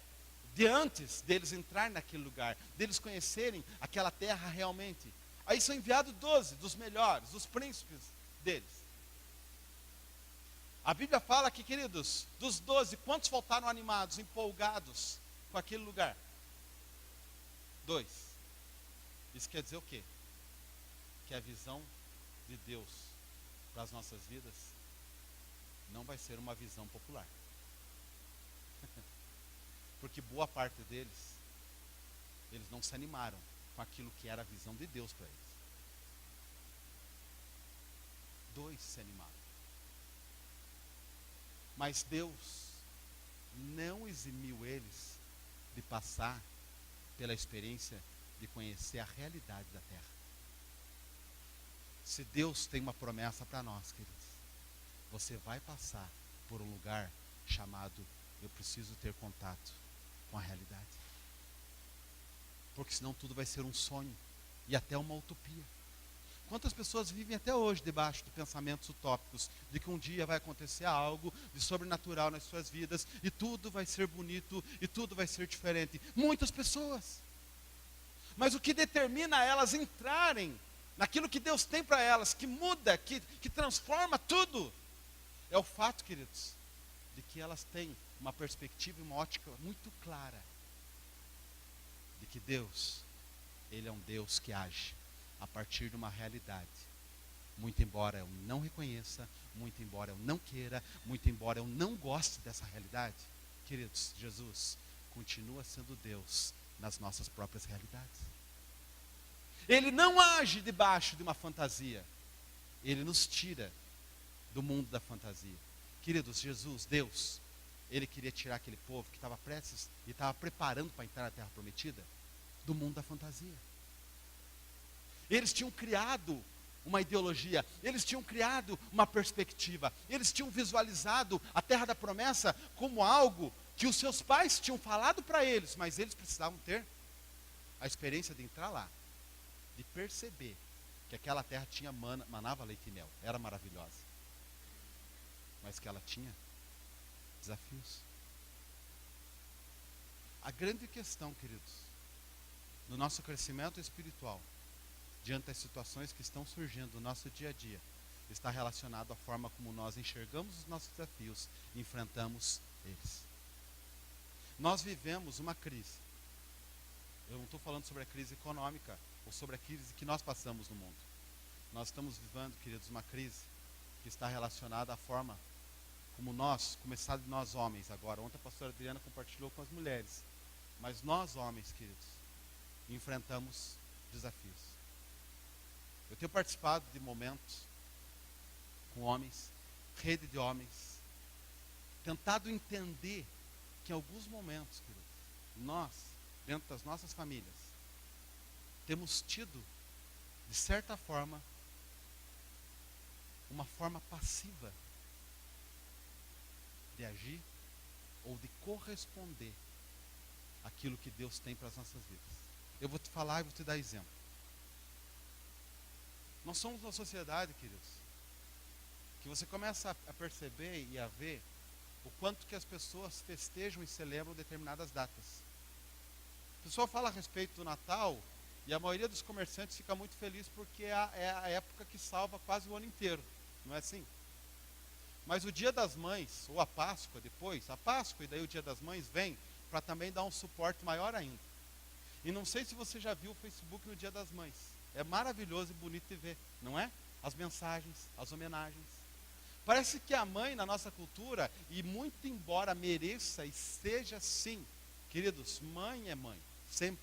de antes deles entrarem naquele lugar, deles conhecerem aquela terra realmente. Aí são enviados 12 dos melhores, os príncipes deles. A Bíblia fala que, queridos, dos 12, quantos voltaram animados, empolgados com aquele lugar? 2. Isso quer dizer o quê? Que a visão de Deus para as nossas vidas não vai ser uma visão popular. Porque boa parte deles, eles não se animaram com aquilo que era a visão de Deus para eles. 2 se animaram. Mas Deus não eximiu eles de passar pela experiência de conhecer a realidade da terra. Se Deus tem uma promessa para nós, queridos, você vai passar por um lugar chamado eu preciso ter contato com a realidade. Porque senão tudo vai ser um sonho e até uma utopia. Quantas pessoas vivem até hoje debaixo de pensamentos utópicos, de que um dia vai acontecer algo de sobrenatural nas suas vidas, e tudo vai ser bonito, e tudo vai ser diferente. Muitas pessoas. Mas o que determina elas entrarem naquilo que Deus tem para elas, que muda, que transforma tudo, é o fato, queridos, de que elas têm uma perspectiva e uma ótica muito clara, de que Deus, Ele é um Deus que age a partir de uma realidade. Muito embora eu não reconheça, muito embora eu não queira, muito embora eu não goste dessa realidade, queridos, Jesus continua sendo Deus nas nossas próprias realidades. Ele não age debaixo de uma fantasia. Ele nos tira do mundo da fantasia. Queridos, Jesus, Deus, Ele queria tirar aquele povo que estava prestes e estava preparando para entrar na terra prometida do mundo da fantasia. Eles tinham criado uma ideologia, eles tinham criado uma perspectiva, eles tinham visualizado a terra da promessa como algo que os seus pais tinham falado para eles, mas eles precisavam ter a experiência de entrar lá, de perceber que aquela terra tinha manava leite e mel, era maravilhosa, mas que ela tinha desafios. A grande questão, queridos, no nosso crescimento espiritual, diante das situações que estão surgindo no nosso dia a dia, está relacionado à forma como nós enxergamos os nossos desafios e enfrentamos eles. Nós vivemos uma crise. Eu não estou falando sobre a crise econômica ou sobre a crise que nós passamos no mundo. Nós estamos vivendo, queridos, uma crise que está relacionada à forma como nós, começado de nós homens agora. Ontem a pastora Adriana compartilhou com as mulheres. Mas nós homens, queridos, enfrentamos desafios. Eu tenho participado de momentos com homens, rede de homens, tentado entender que em alguns momentos, queridos, nós, dentro das nossas famílias, temos tido, de certa forma, uma forma passiva de agir ou de corresponder àquilo que Deus tem para as nossas vidas. Eu vou te falar e vou te dar exemplo. Nós somos uma sociedade, queridos, que você começa a perceber e a ver o quanto que as pessoas festejam e celebram determinadas datas. O pessoal fala a respeito do Natal e a maioria dos comerciantes fica muito feliz porque é a época que salva quase o ano inteiro, não é assim? Mas o Dia das Mães, ou a Páscoa depois, a Páscoa e daí o Dia das Mães vem para também dar um suporte maior ainda. E não sei se você já viu o Facebook no Dia das Mães. É maravilhoso e bonito de ver, não é? As mensagens, as homenagens. Parece que a mãe na nossa cultura, e muito embora mereça e seja assim, queridos, mãe é mãe, sempre,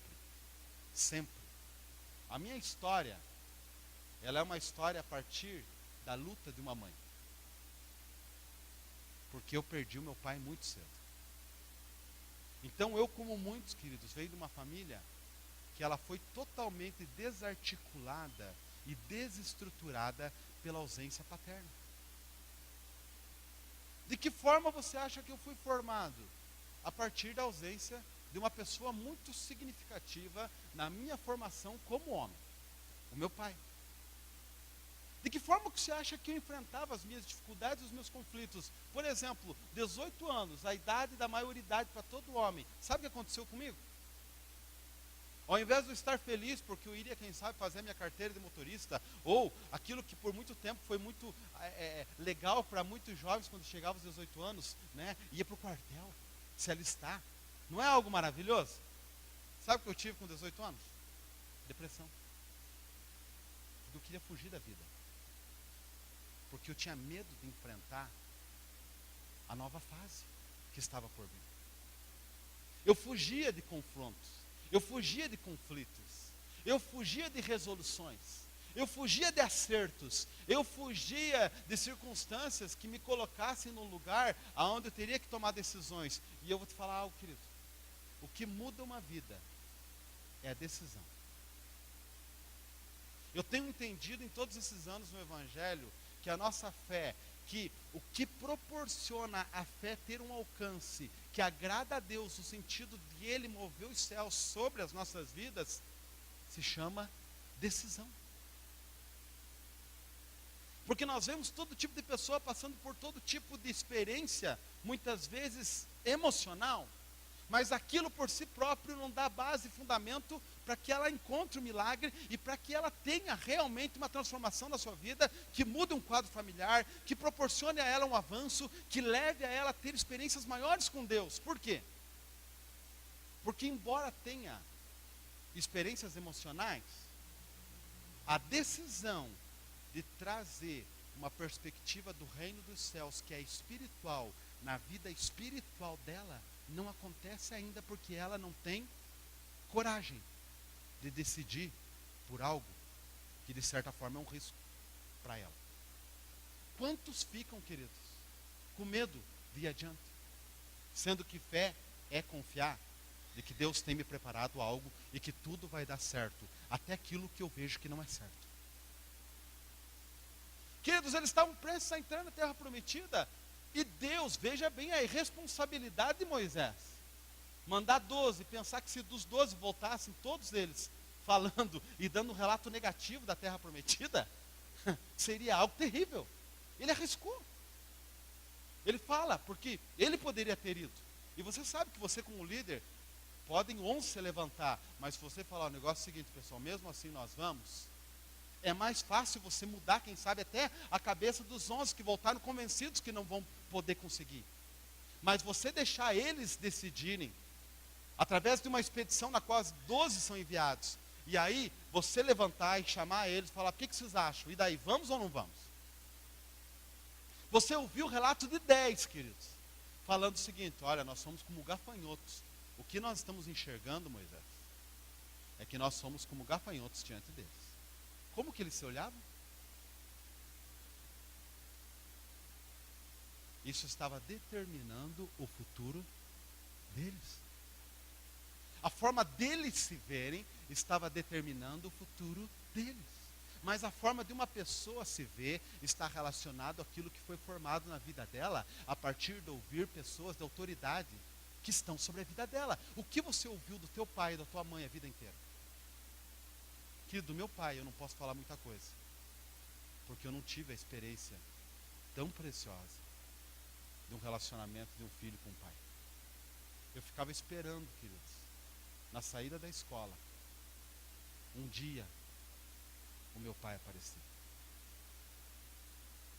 sempre. A minha história, ela é uma história a partir da luta de uma mãe. Porque eu perdi o meu pai muito cedo. Então eu, como muitos, queridos, venho de uma família que ela foi totalmente desarticulada e desestruturada pela ausência paterna. De que forma você acha que eu fui formado? A partir da ausência de uma pessoa muito significativa na minha formação como homem, o meu pai. De que forma que você acha que eu enfrentava as minhas dificuldades, os meus conflitos? Por exemplo, 18 anos, a idade da maioridade para todo homem. Sabe o que aconteceu comigo? Ao invés de eu estar feliz porque eu iria, quem sabe, fazer a minha carteira de motorista, ou aquilo que por muito tempo foi muito legal para muitos jovens quando chegavam aos 18 anos, né, ia para o quartel, se alistar. Não é algo maravilhoso? Sabe o que eu tive com 18 anos? Depressão. Eu queria fugir da vida. Porque eu tinha medo de enfrentar a nova fase que estava por vir. Eu fugia de confrontos. Eu fugia de conflitos, eu fugia de resoluções, eu fugia de acertos, eu fugia de circunstâncias que me colocassem num lugar onde eu teria que tomar decisões. E eu vou te falar algo, querido, o que muda uma vida é a decisão. Eu tenho entendido em todos esses anos no Evangelho que a nossa fé, que o que proporciona a fé ter um alcance que agrada a Deus, no sentido de Ele mover os céus sobre as nossas vidas, se chama decisão. Porque nós vemos todo tipo de pessoa passando por todo tipo de experiência, muitas vezes emocional, mas aquilo por si próprio não dá base e fundamento para que ela encontre o milagre e para que ela tenha realmente uma transformação na sua vida, que mude um quadro familiar, que proporcione a ela um avanço, que leve a ela a ter experiências maiores com Deus. Por quê? Porque embora tenha experiências emocionais, a decisão de trazer uma perspectiva do reino dos céus, que é espiritual, na vida espiritual dela, não acontece ainda porque ela não tem coragem de decidir por algo que de certa forma é um risco para ela. Quantos ficam, queridos, com medo de ir adiante? Sendo que fé é confiar de que Deus tem me preparado algo e que tudo vai dar certo, até aquilo que eu vejo que não é certo. Queridos, eles estavam prestes a entrar na terra prometida, e Deus, veja bem a irresponsabilidade de Moisés, mandar 12, pensar que se dos 12 voltassem todos eles falando e dando um relato negativo da terra prometida, seria algo terrível. Ele arriscou. Ele fala, porque ele poderia ter ido. E você sabe que você como líder, podem 11 se levantar, mas se você falar o negócio seguinte, pessoal, mesmo assim nós vamos, é mais fácil você mudar, quem sabe até a cabeça dos 11 que voltaram convencidos que não vão poder conseguir. Mas você deixar eles decidirem, através de uma expedição na qual 12 são enviados, e aí você levantar e chamar eles, falar, o que vocês acham? E daí, vamos ou não vamos? Você ouviu o relato de 10, queridos, falando o seguinte, olha, nós somos como gafanhotos. O que nós estamos enxergando, Moisés, é que nós somos como gafanhotos diante deles. Como que eles se olhavam? Isso estava determinando o futuro deles. A forma deles se verem estava determinando o futuro deles. Mas a forma de uma pessoa se ver está relacionado àquilo que foi formado na vida dela, a partir de ouvir pessoas de autoridade que estão sobre a vida dela. O que você ouviu do teu pai e da tua mãe a vida inteira? Que do meu pai eu não posso falar muita coisa, porque eu não tive a experiência tão preciosa de um relacionamento de um filho com um pai. Eu ficava esperando, queridos, na saída da escola, um dia o meu pai aparecer.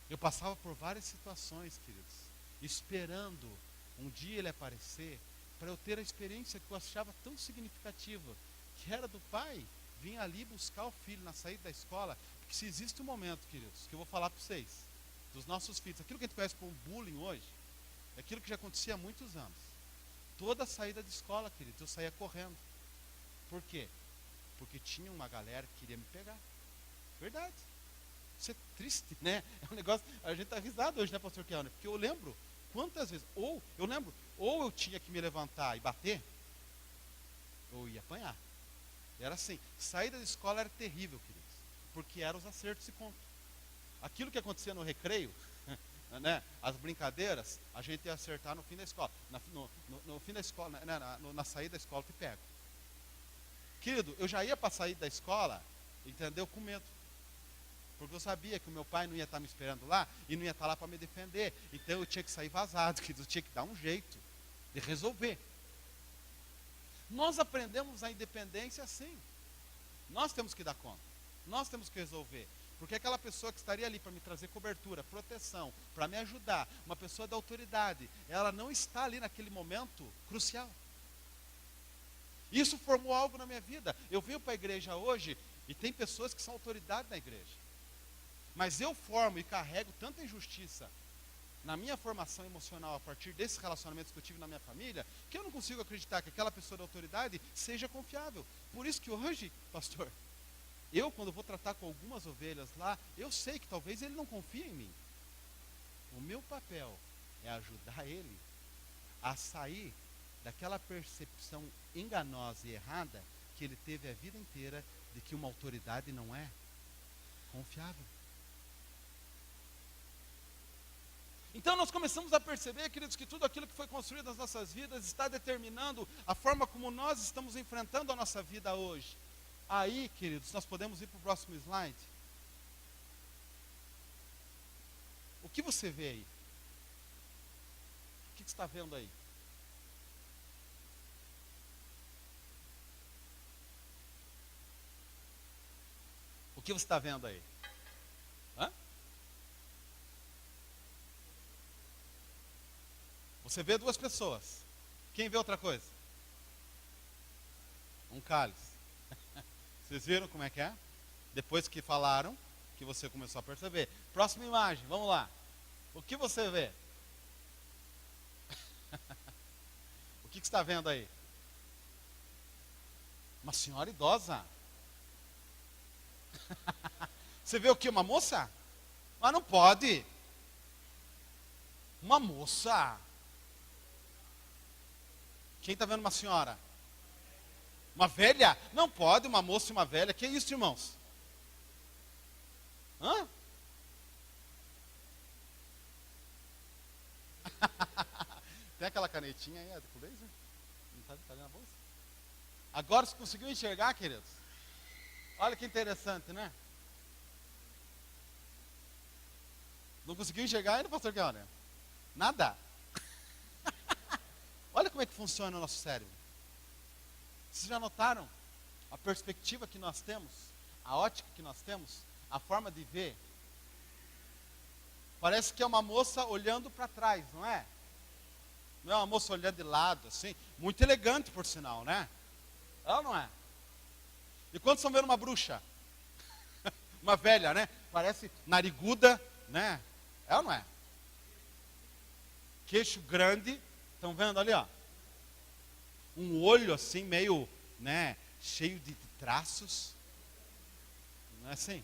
Eu passava por várias situações, queridos, esperando um dia ele aparecer, para eu ter a experiência que eu achava tão significativa, que era do pai vir ali buscar o filho na saída da escola. Porque se existe um momento, queridos, que eu vou falar para vocês, dos nossos filhos, aquilo que a gente conhece como bullying hoje, é aquilo que já acontecia há muitos anos. Toda saída de escola, queridos, eu saía correndo. Por quê? Porque tinha uma galera que queria me pegar. Verdade. Isso é triste, né? É um negócio, a gente está risado hoje, né, pastor Kelner? Porque eu lembro quantas vezes, ou eu tinha que me levantar e bater, ou ia apanhar. Era assim, saída da escola era terrível, queridos, porque eram os acertos e contos. Aquilo que acontecia no recreio, né, as brincadeiras, a gente ia acertar no fim da escola. No fim da escola, na saída da escola, te pego. Querido, eu já ia para sair da escola, entendeu, com medo. Porque eu sabia que o meu pai não ia estar me esperando lá, e não ia estar lá para me defender. Então eu tinha que sair vazado, querido, eu tinha que dar um jeito de resolver. Nós aprendemos a independência assim. Nós temos que dar conta. Nós temos que resolver. Porque aquela pessoa que estaria ali para me trazer cobertura, proteção, para me ajudar, uma pessoa da autoridade, ela não está ali naquele momento crucial. Isso formou algo na minha vida. Eu venho para a igreja hoje e tem pessoas que são autoridade na igreja. Mas eu formo e carrego tanta injustiça na minha formação emocional, a partir desses relacionamentos que eu tive na minha família, que eu não consigo acreditar que aquela pessoa da autoridade seja confiável. Por isso que hoje, pastor, eu quando vou tratar com algumas ovelhas lá, eu sei que talvez ele não confie em mim. O meu papel é ajudar ele a sair daquela percepção enganosa e errada que ele teve a vida inteira de que uma autoridade não é confiável. Então nós começamos a perceber, queridos, que tudo aquilo que foi construído nas nossas vidas está determinando a forma como nós estamos enfrentando a nossa vida hoje. Aí, queridos, nós podemos ir para o próximo slide. O que você vê aí? O que você está vendo aí? O que você está vendo aí? Hã? Você vê duas pessoas. Quem vê outra coisa? Um cálice. Vocês viram como é que é? Depois que falaram, que você começou a perceber. Próxima imagem, vamos lá. O que você vê? O que você está vendo aí? Uma senhora idosa. Você vê o que? Uma moça? Mas não pode. Uma moça. Quem está vendo uma senhora? Uma velha? Não pode, uma moça e uma velha. Que isso, irmãos? Hã? Tem aquela canetinha aí, com laser? Não tá ali na bolsa? Agora você conseguiu enxergar, queridos? Olha que interessante, né? Não conseguiu enxergar ainda, pastor Guilherme? Nada. Olha como é que funciona o nosso cérebro. Vocês já notaram a perspectiva que nós temos? A ótica que nós temos? A forma de ver? Parece que é uma moça olhando para trás, não é? Não é uma moça olhando de lado, assim. Muito elegante, por sinal, né? É ou não é? E quando estão vendo uma bruxa? Uma velha, né? Parece nariguda, né? É ou não é? Queixo grande. Estão vendo ali, ó? Um olho assim, meio, né? Cheio de traços. Não é assim?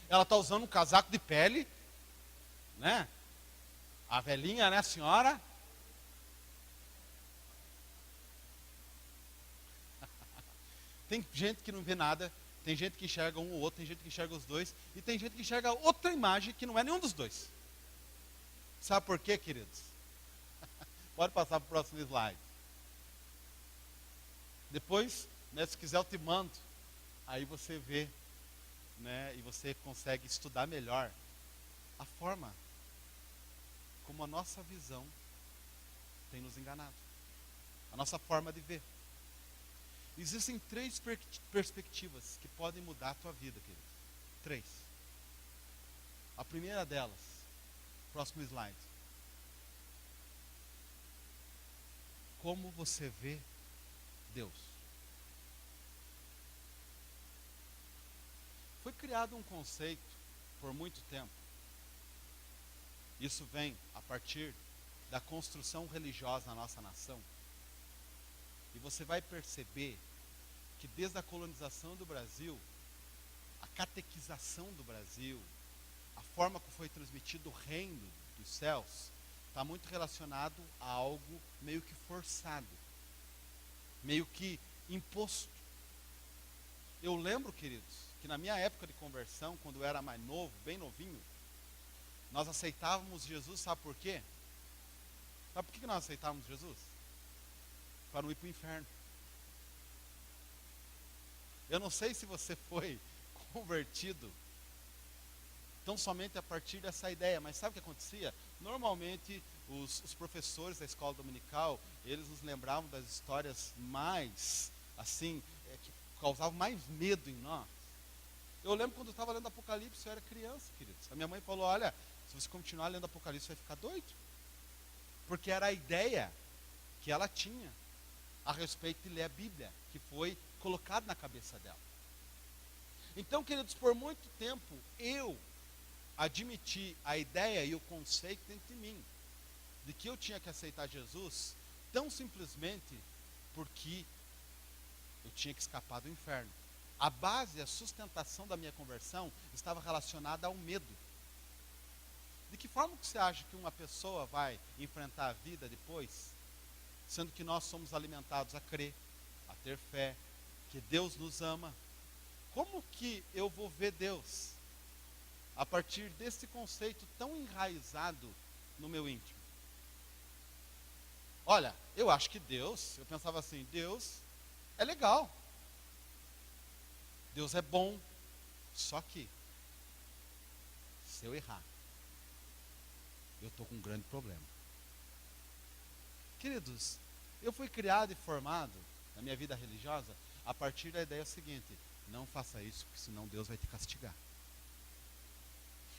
Ela está usando um casaco de pele, né? A velhinha, né, a senhora? Tem gente que não vê nada, tem gente que enxerga um ou outro, tem gente que enxerga os dois, e tem gente que enxerga outra imagem que não é nenhum dos dois. Sabe por quê, queridos? Pode passar para o próximo slide. Depois, né, se quiser eu te mando, aí você vê, né, e você consegue estudar melhor a forma como a nossa visão tem nos enganado. A nossa forma de ver. Existem 3 perspectivas que podem mudar a tua vida, querido. 3. A primeira delas, próximo slide. Como você vê Deus. Foi criado um conceito por muito tempo. Isso vem a partir da construção religiosa na nossa nação. E você vai perceber que desde a colonização do Brasil, a catequização do Brasil, a forma como foi transmitido o reino dos céus, está muito relacionado a algo meio que forçado, meio que imposto. Eu lembro, queridos, que na minha época de conversão, quando eu era mais novo, bem novinho, nós aceitávamos Jesus, sabe por quê? Sabe por que nós aceitávamos Jesus? Para não ir para o inferno. Eu não sei se você foi convertido tão somente a partir dessa ideia, mas sabe o que acontecia? Normalmente os professores da escola dominical, eles nos lembravam das histórias mais, assim, que causavam mais medo em nós. Eu lembro quando eu estava lendo Apocalipse, eu era criança, queridos. A minha mãe falou, olha, se você continuar lendo Apocalipse, você vai ficar doido. Porque era a ideia que ela tinha a respeito de ler a Bíblia, que foi colocado na cabeça dela. Então, queridos, por muito tempo, eu admiti a ideia e o conceito dentro de mim, de que eu tinha que aceitar Jesus, tão simplesmente porque eu tinha que escapar do inferno. A base, a sustentação da minha conversão estava relacionada ao medo. De que forma que você acha que uma pessoa vai enfrentar a vida depois, sendo que nós somos alimentados a crer, a ter fé, que Deus nos ama? Como que eu vou ver Deus a partir desse conceito tão enraizado no meu íntimo? Olha, eu acho que Deus, eu pensava assim, Deus é legal, Deus é bom, só que se eu errar, eu estou com um grande problema. Queridos, eu fui criado e formado na minha vida religiosa a partir da ideia seguinte: não faça isso, porque senão Deus vai te castigar.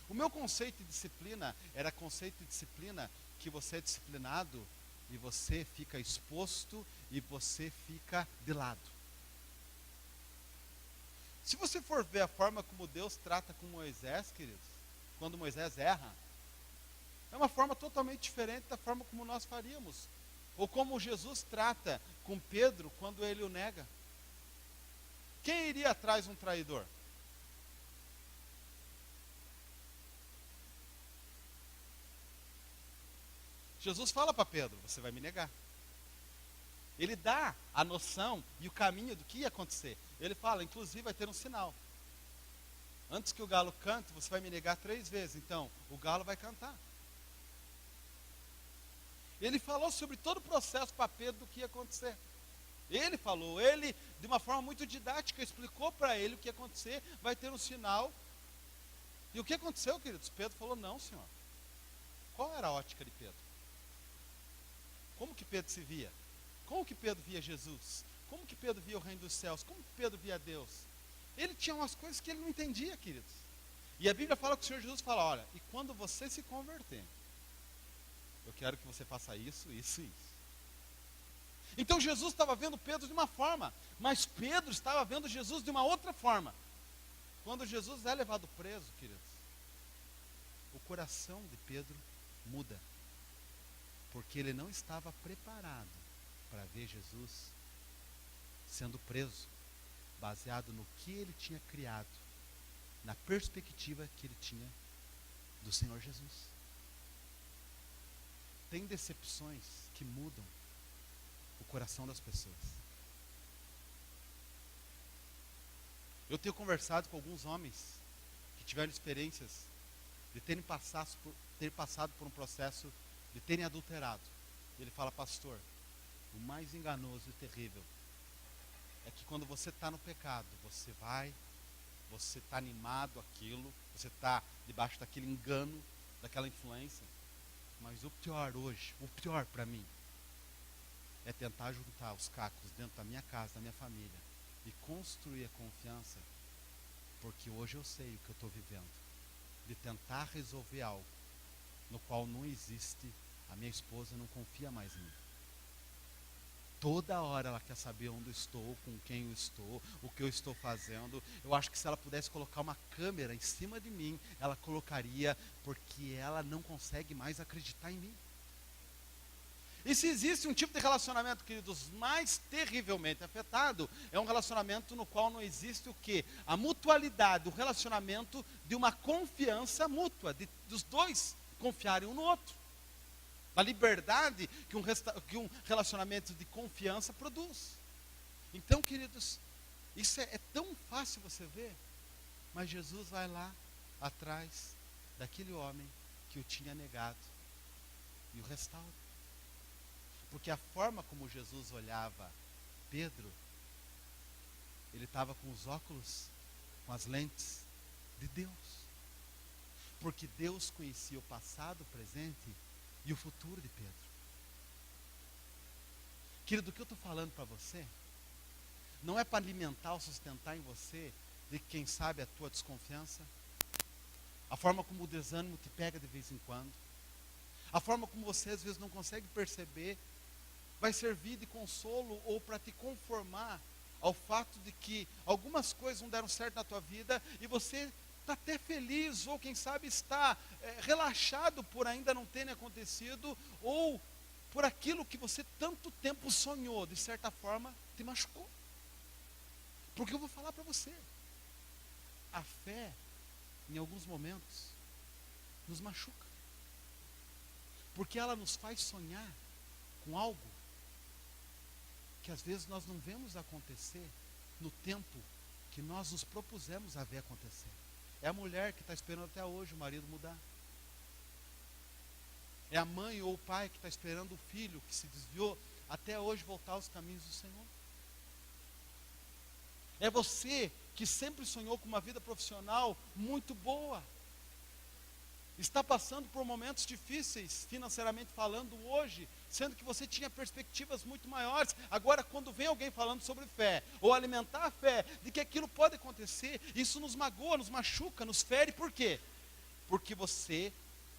O meu conceito de disciplina era conceito de disciplina que você é disciplinado e você fica exposto e você fica de lado. Se você for ver a forma como Deus trata com Moisés, queridos, quando Moisés erra, é uma forma totalmente diferente da forma como nós faríamos. Ou como Jesus trata com Pedro quando ele o nega. Quem iria atrás de um traidor? Jesus fala para Pedro, você vai me negar. Ele dá a noção e o caminho do que ia acontecer. Ele fala, inclusive vai ter um sinal. Antes que o galo cante, você vai me negar 3 vezes. Então, o galo vai cantar. Ele falou sobre todo o processo para Pedro do que ia acontecer. Ele falou, ele, de uma forma muito didática, explicou para ele o que ia acontecer, vai ter um sinal. E o que aconteceu, queridos? Pedro falou, não, Senhor. Qual era a ótica de Pedro? Como que Pedro se via? Como que Pedro via Jesus? Como que Pedro via o reino dos céus? Como que Pedro via Deus? Ele tinha umas coisas que ele não entendia, queridos. E a Bíblia fala que o Senhor Jesus fala, olha, e quando você se converter, eu quero que você faça isso, isso e isso. Então Jesus estava vendo Pedro de uma forma, mas Pedro estava vendo Jesus de uma outra forma. Quando Jesus é levado preso, queridos, o coração de Pedro muda. Porque ele não estava preparado para ver Jesus sendo preso, baseado no que ele tinha criado, na perspectiva que ele tinha do Senhor Jesus. Tem decepções que mudam o coração das pessoas. Eu tenho conversado com alguns homens que tiveram experiências de ter passado por um processo de terem adulterado. Ele fala, pastor, o mais enganoso e terrível é que quando você está no pecado, você está animado àquilo, você está debaixo daquele engano, daquela influência. Mas o pior hoje, o pior para mim, é tentar juntar os cacos dentro da minha casa, da minha família, e construir a confiança, porque hoje eu sei o que eu estou vivendo, de tentar resolver algo no qual não existe, a minha esposa não confia mais em mim. Toda hora ela quer saber onde eu estou, com quem eu estou, o que eu estou fazendo. Eu acho que se ela pudesse colocar uma câmera em cima de mim, ela colocaria, porque ela não consegue mais acreditar em mim. E se existe um tipo de relacionamento, queridos, mais terrivelmente afetado, é um relacionamento no qual não existe o quê? A mutualidade, o relacionamento de uma confiança mútua, dos dois confiarem um no outro. A liberdade que um relacionamento de confiança produz. Então, queridos, isso é tão fácil você ver, mas Jesus vai lá atrás daquele homem que o tinha negado e o restaura. Porque a forma como Jesus olhava Pedro, ele estava com os óculos, com as lentes de Deus. Porque Deus conhecia o passado, o presente e o futuro de Pedro. Querido, o que eu estou falando para você, não é para alimentar ou sustentar em você, de quem sabe a tua desconfiança, a forma como o desânimo te pega de vez em quando, a forma como você às vezes não consegue perceber, vai servir de consolo ou para te conformar ao fato de que algumas coisas não deram certo na tua vida e você está até feliz, ou quem sabe está relaxado por ainda não terem acontecido, ou por aquilo que você tanto tempo sonhou, de certa forma, te machucou. Porque eu vou falar para você, a fé, em alguns momentos, nos machuca. Porque ela nos faz sonhar com algo que às vezes nós não vemos acontecer no tempo que nós nos propusemos a ver acontecer. É a mulher que está esperando até hoje o marido mudar. É a mãe ou o pai que está esperando o filho que se desviou até hoje voltar aos caminhos do Senhor. É você que sempre sonhou com uma vida profissional muito boa. Está passando por momentos difíceis, financeiramente falando hoje, sendo que você tinha perspectivas muito maiores. Agora, quando vem alguém falando sobre fé, ou alimentar a fé, de que aquilo pode acontecer, isso nos magoa, nos machuca, nos fere. Por quê? Porque você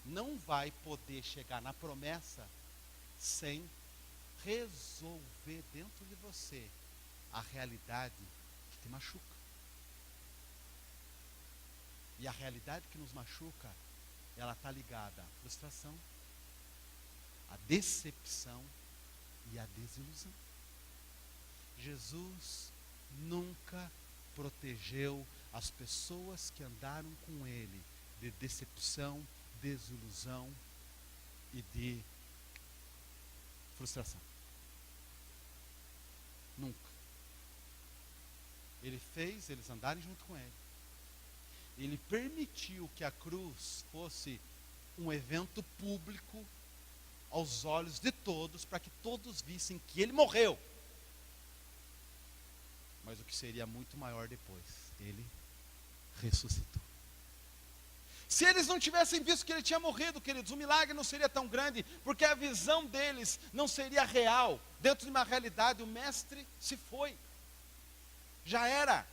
não vai poder chegar na promessa sem resolver dentro de você a realidade que te machuca. E a realidade que nos machuca, ela está ligada à frustração, à decepção e à desilusão. Jesus nunca protegeu as pessoas que andaram com ele de decepção, desilusão e de frustração. Nunca. Ele fez eles andarem junto com ele. Ele permitiu que a cruz fosse um evento público aos olhos de todos, para que todos vissem que ele morreu. Mas o que seria muito maior depois, ele ressuscitou. Se eles não tivessem visto que ele tinha morrido, queridos, o milagre não seria tão grande, porque a visão deles não seria real. Dentro de uma realidade, o mestre se foi. Já era.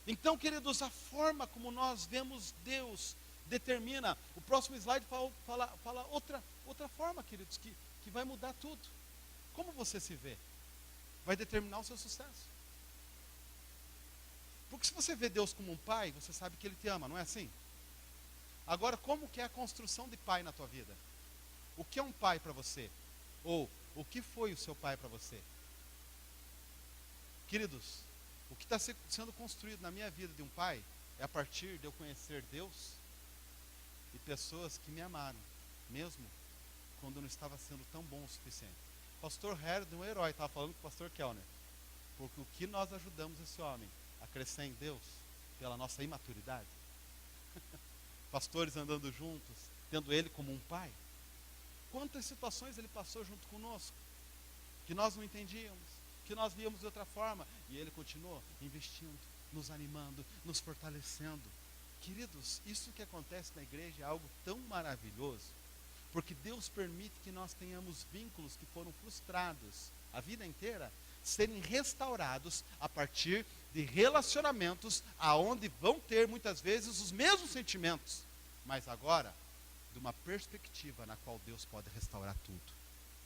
Então, queridos, a forma como nós vemos Deus determina. O próximo slide fala outra forma, queridos, que vai mudar tudo. Como você se vê, vai determinar o seu sucesso. Porque se você vê Deus como um pai, você sabe que Ele te ama, não é assim? Agora, como que é a construção de pai na tua vida? O que é um pai para você? Ou, o que foi o seu pai para você? Queridos, o que está sendo construído na minha vida de um pai, é a partir de eu conhecer Deus e pessoas que me amaram, mesmo quando não estava sendo tão bom o suficiente. O pastor Herod é um herói, estava falando com o pastor Kellner, porque o que nós ajudamos esse homem a crescer em Deus, pela nossa imaturidade, pastores andando juntos, tendo ele como um pai, quantas situações ele passou junto conosco, que nós não entendíamos, que nós víamos de outra forma, e ele continuou investindo, nos animando, nos fortalecendo. Queridos, isso que acontece na igreja é algo tão maravilhoso, porque Deus permite que nós tenhamos vínculos que foram frustrados a vida inteira, serem restaurados a partir de relacionamentos aonde vão ter muitas vezes os mesmos sentimentos, mas agora de uma perspectiva na qual Deus pode restaurar tudo,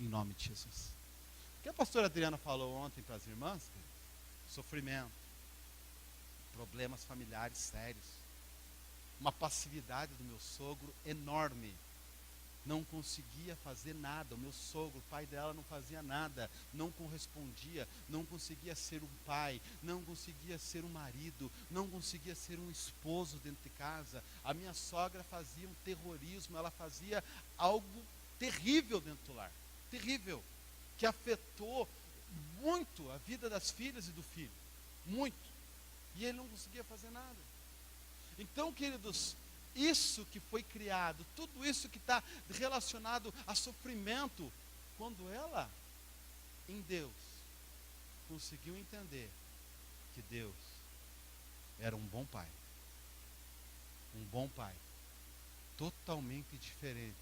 em nome de Jesus. O que a pastora Adriana falou ontem para as irmãs, sofrimento, problemas familiares sérios, uma passividade do meu sogro enorme, não conseguia fazer nada. O meu sogro, o pai dela, não fazia nada, não correspondia, não conseguia ser um pai, não conseguia ser um marido, não conseguia ser um esposo dentro de casa. A minha sogra fazia um terrorismo, ela fazia algo terrível dentro do lar, terrível, que afetou muito a vida das filhas e do filho, muito, e ele não conseguia fazer nada. Então, queridos, isso que foi criado, tudo isso que está relacionado a sofrimento, quando ela, em Deus, conseguiu entender que Deus era um bom pai, totalmente diferente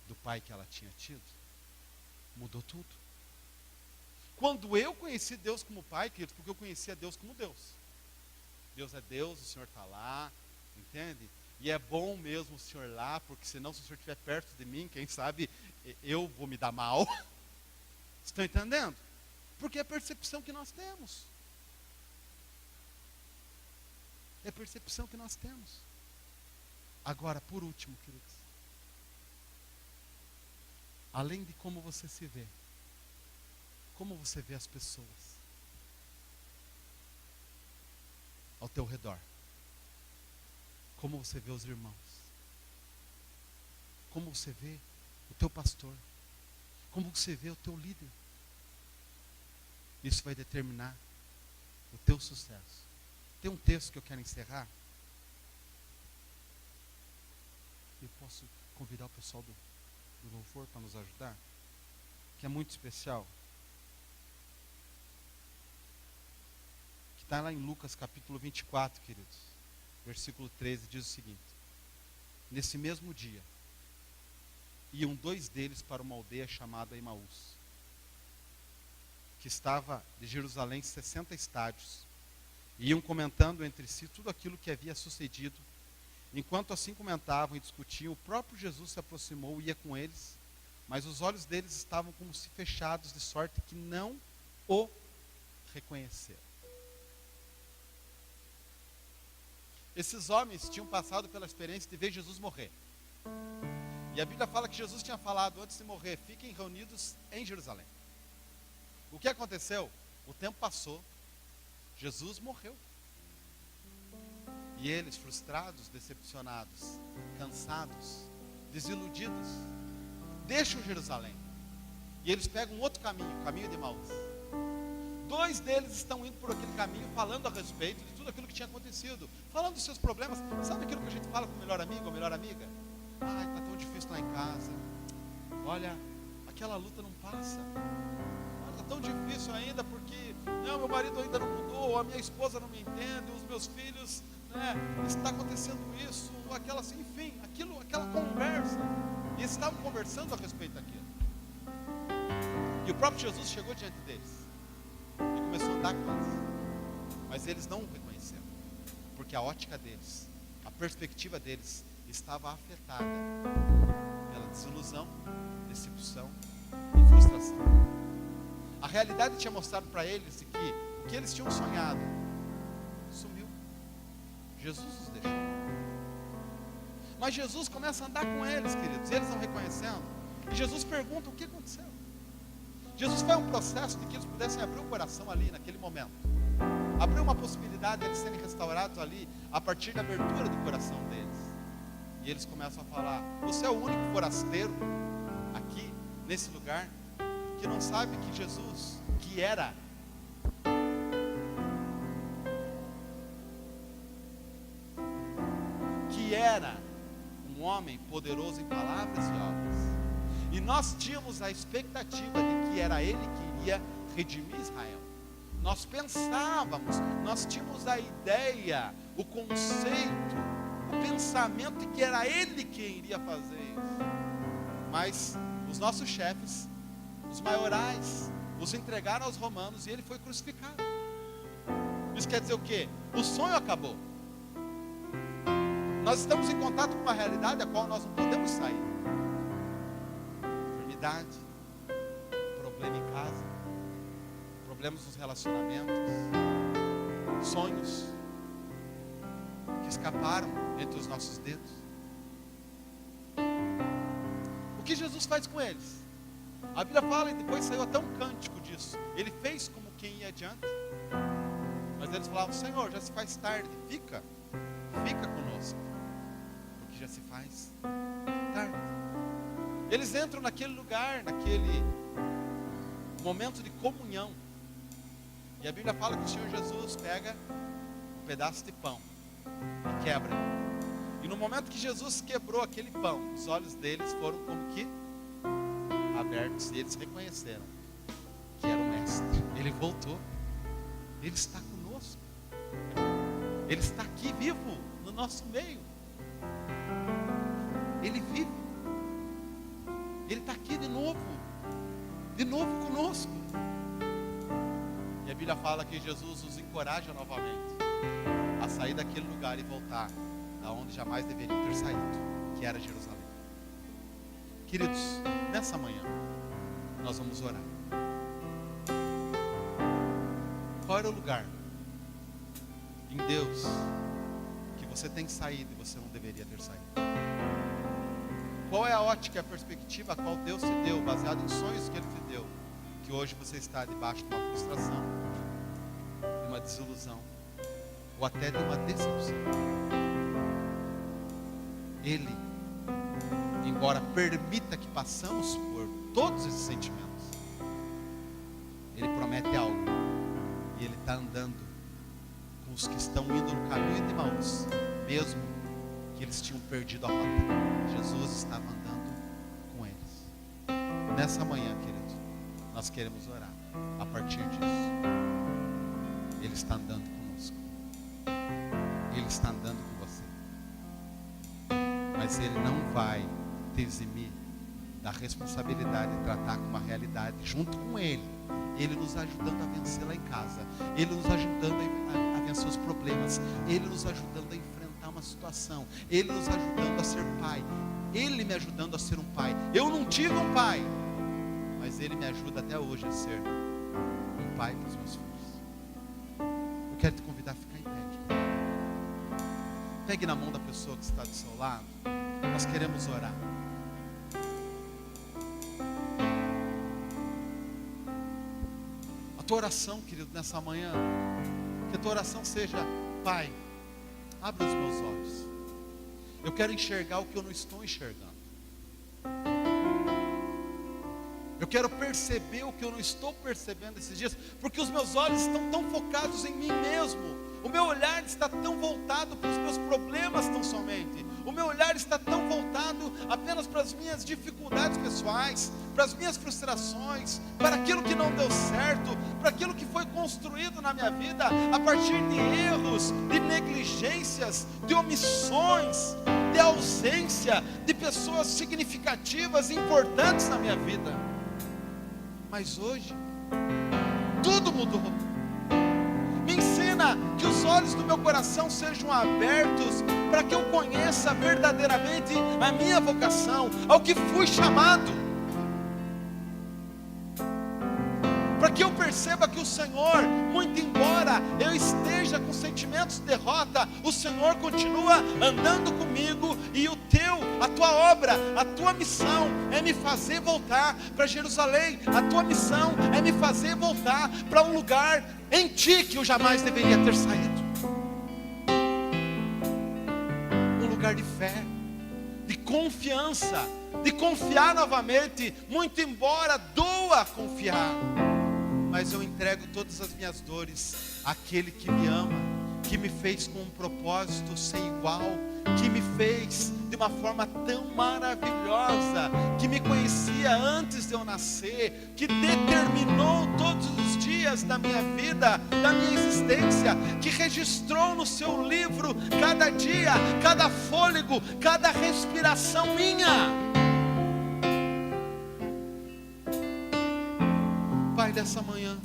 do pai que ela tinha tido, mudou tudo. Quando eu conheci Deus como pai, queridos, porque eu conhecia Deus como Deus. Deus é Deus, o Senhor está lá, entende? E é bom mesmo o Senhor lá, porque senão se o Senhor estiver perto de mim, quem sabe eu vou me dar mal. Estão entendendo? Porque é a percepção que nós temos. É a percepção que nós temos. Agora, por último, queridos, além de como você se vê, como você vê as pessoas ao teu redor, como você vê os irmãos, como você vê o teu pastor, como você vê o teu líder, isso vai determinar o teu sucesso. Tem um texto que eu quero encerrar. Eu posso convidar o pessoal do louvor para nos ajudar, que é muito especial, que está lá em Lucas capítulo 24, queridos, versículo 13, diz o seguinte: nesse mesmo dia, iam 2 deles para uma aldeia chamada Emaús, que estava de Jerusalém 60 estádios, e iam comentando entre si tudo aquilo que havia sucedido. Enquanto assim comentavam e discutiam, o próprio Jesus se aproximou e ia com eles, mas os olhos deles estavam como se fechados, de sorte que não o reconheceram. Esses homens tinham passado pela experiência de ver Jesus morrer. E a Bíblia fala que Jesus tinha falado antes de morrer: fiquem reunidos em Jerusalém. O que aconteceu? O tempo passou, Jesus morreu. E eles, frustrados, decepcionados, cansados, desiludidos, deixam Jerusalém. E eles pegam um outro caminho, o caminho de Emaús. 2 deles estão indo por aquele caminho, falando a respeito de tudo aquilo que tinha acontecido, falando dos seus problemas. Sabe aquilo que a gente fala com o melhor amigo ou melhor amiga? Ai, está tão difícil lá em casa. Olha, aquela luta não passa. Está tão difícil ainda porque, não, meu marido ainda não mudou, a minha esposa não me entende, os meus filhos, né, está acontecendo isso, aquela assim, enfim, aquela conversa. E eles estavam conversando a respeito daquilo. E o próprio Jesus chegou diante deles e começou a andar com eles. Mas eles não o reconheceram, porque a ótica deles, a perspectiva deles estava afetada pela desilusão, decepção e frustração. A realidade tinha mostrado para eles que o que eles tinham sonhado sumiu. Jesus os deixou. Mas Jesus começa a andar com eles, queridos, e eles não reconhecendo. E Jesus pergunta: o que aconteceu? Jesus foi um processo de que eles pudessem abrir o coração ali naquele momento. Abriu uma possibilidade de eles serem restaurados ali a partir da abertura do coração deles. E eles começam a falar: você é o único forasteiro aqui, nesse lugar, que não sabe que Jesus, que era um homem poderoso em palavras e obras. E nós tínhamos a expectativa de que era ele que iria redimir Israel. Nós pensávamos, nós tínhamos a ideia, o conceito, o pensamento de que era ele quem iria fazer isso. Mas os nossos chefes, os maiorais, os entregaram aos romanos e ele foi crucificado. Isso quer dizer o quê? O sonho acabou. Nós estamos em contato com uma realidade a qual nós não podemos sair. Enfermidade, problema em casa, problemas nos relacionamentos, sonhos que escaparam entre os nossos dedos. O que Jesus faz com eles? A Bíblia fala, e depois saiu até um cântico disso. Ele fez como quem ia adiante. Mas eles falavam: Senhor, já se faz tarde, fica conosco, porque já se faz tarde. Eles entram naquele lugar, naquele momento de comunhão. E a Bíblia fala que o Senhor Jesus pega um pedaço de pão e quebra. E no momento que Jesus quebrou aquele pão, os olhos deles foram como que abertos, e eles reconheceram que era o Mestre. Ele voltou, ele está conosco, ele está aqui vivo no nosso meio, ele vive, ele está aqui de novo conosco. E a Bíblia fala que Jesus os encoraja novamente a sair daquele lugar e voltar da onde jamais deveriam ter saído, que era Jerusalém. Queridos, nessa manhã nós vamos orar. Qual era o lugar em Deus que você tem saído e você não deveria ter saído? Qual é a ótica e a perspectiva a qual Deus te deu, baseado em sonhos que Ele te deu, que hoje você está debaixo de uma frustração, de uma desilusão, ou até de uma decepção? Ele, embora permita que passamos por todos esses sentimentos, Ele promete algo, e Ele está andando com os que estão indo no caminho de Emaús, mesmo que eles tinham perdido a rota. Jesus estava andando com eles. Nessa manhã, querido, nós queremos orar a partir disso. Ele está andando conosco, Ele está andando com você, mas Ele não vai te eximir da responsabilidade de tratar com uma realidade junto com Ele. Ele nos ajudando a vencer lá em casa, Ele nos ajudando a vencer os problemas, Ele nos ajudando a enfrentar uma situação, Ele nos ajudando a ser pai, Ele me ajudando a ser um pai. Eu não tive um pai, mas Ele me ajuda até hoje a ser um pai para os meus filhos. Eu quero te convidar a ficar em pé. Pegue na mão da pessoa que está do seu lado. Nós queremos orar. A tua oração, querido, nessa manhã, que a tua oração seja: Pai, abre os meus olhos, eu quero enxergar o que eu não estou enxergando. Eu quero perceber o que eu não estou percebendo esses dias, porque os meus olhos estão tão focados em mim mesmo. O meu olhar está tão voltado para os meus problemas tão somente. O meu olhar está tão voltado apenas para as minhas dificuldades pessoais, para as minhas frustrações, para aquilo que não deu certo, para aquilo que foi construído na minha vida a partir de erros, de negligências, de omissões, de ausência de pessoas significativas, importantes na minha vida. Mas hoje, tudo mudou. Me ensina que os olhos do meu coração sejam abertos para que eu conheça verdadeiramente a minha vocação, ao que fui chamado. Para que eu perceba que o Senhor, muito embora eu esteja com sentimentos de derrota, o Senhor continua andando comigo, e a tua obra, a tua missão é me fazer voltar para Jerusalém. A tua missão é me fazer voltar para um lugar em ti que eu jamais deveria ter saído. Um lugar de fé, de confiança, de confiar novamente, muito embora doa confiar. Mas eu entrego todas as minhas dores àquele que me ama, que me fez com um propósito sem igual, que me fez de uma forma tão maravilhosa, que me conhecia antes de eu nascer, que determinou todos os dias da minha vida, da minha existência, que registrou no seu livro cada dia, cada fôlego, cada respiração minha. Pai, dessa manhã,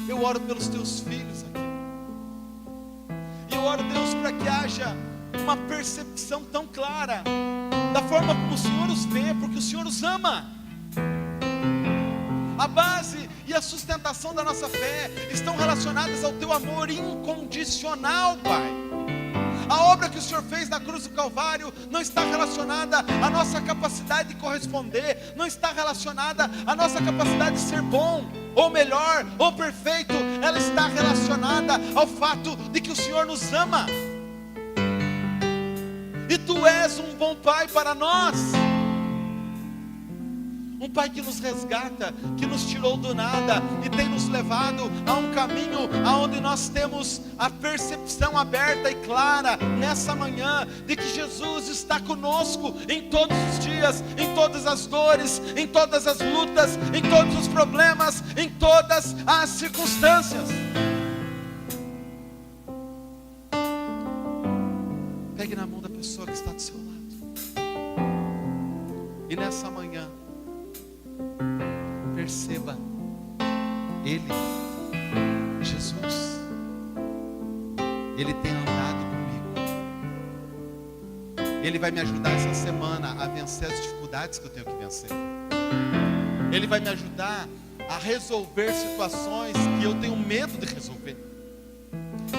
eu oro pelos teus filhos aqui. E eu oro, Deus, para que haja uma percepção tão clara da forma como o Senhor os vê, porque o Senhor os ama. A base e a sustentação da nossa fé estão relacionadas ao teu amor incondicional, Pai. A obra que o Senhor fez na cruz do Calvário não está relacionada à nossa capacidade de corresponder, não está relacionada à nossa capacidade de ser bom, ou melhor, ou perfeito. Ela está relacionada ao fato de que o Senhor nos ama. E Tu és um bom Pai para nós. Um Pai que nos resgata, que nos tirou do nada e tem nos levado a um caminho aonde nós temos a percepção aberta e clara nessa manhã de que Jesus está conosco em todos os dias, em todas as dores, em todas as lutas, em todos os problemas, em todas as circunstâncias. Pegue na mão da pessoa que está do seu lado. E nessa manhã, perceba, Ele, Jesus, Ele tem andado comigo. Ele vai me ajudar essa semana a vencer as dificuldades que eu tenho que vencer. Ele vai me ajudar a resolver situações que eu tenho medo de resolver.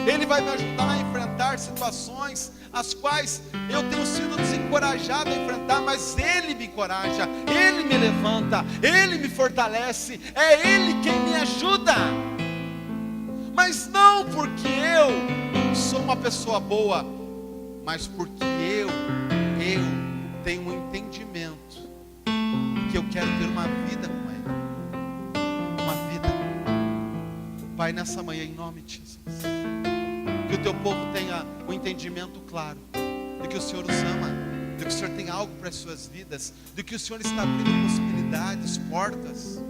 Ele vai me ajudar a enfrentar situações as quais eu tenho sido desencorajado a enfrentar, mas Ele me encoraja, Ele me levanta, Ele me fortalece, é Ele quem me ajuda. Mas não porque eu sou uma pessoa boa, mas porque eu tenho um entendimento que eu quero ter uma vida com Ele. Uma vida. Pai, nessa manhã, em nome de Jesus, que o teu povo tenha um entendimento claro de que o Senhor os ama, de que o Senhor tem algo para as suas vidas, de que o Senhor está abrindo possibilidades, portas,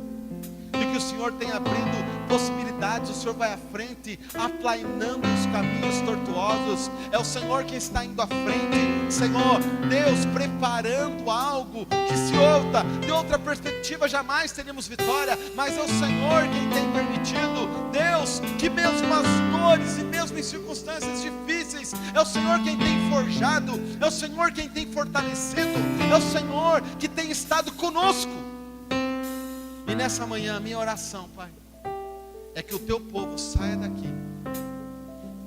de que o Senhor tem abrindo possibilidades. O Senhor vai à frente, aplainando os caminhos tortuosos. É o Senhor quem está indo à frente, Senhor Deus, preparando algo que se outra, de outra perspectiva jamais teríamos vitória, mas é o Senhor quem tem permitido, Deus, que mesmo as dores e mesmo em circunstâncias difíceis, é o Senhor quem tem forjado, é o Senhor quem tem fortalecido, é o Senhor que tem estado conosco. E nessa manhã, a minha oração, Pai, é que o teu povo saia daqui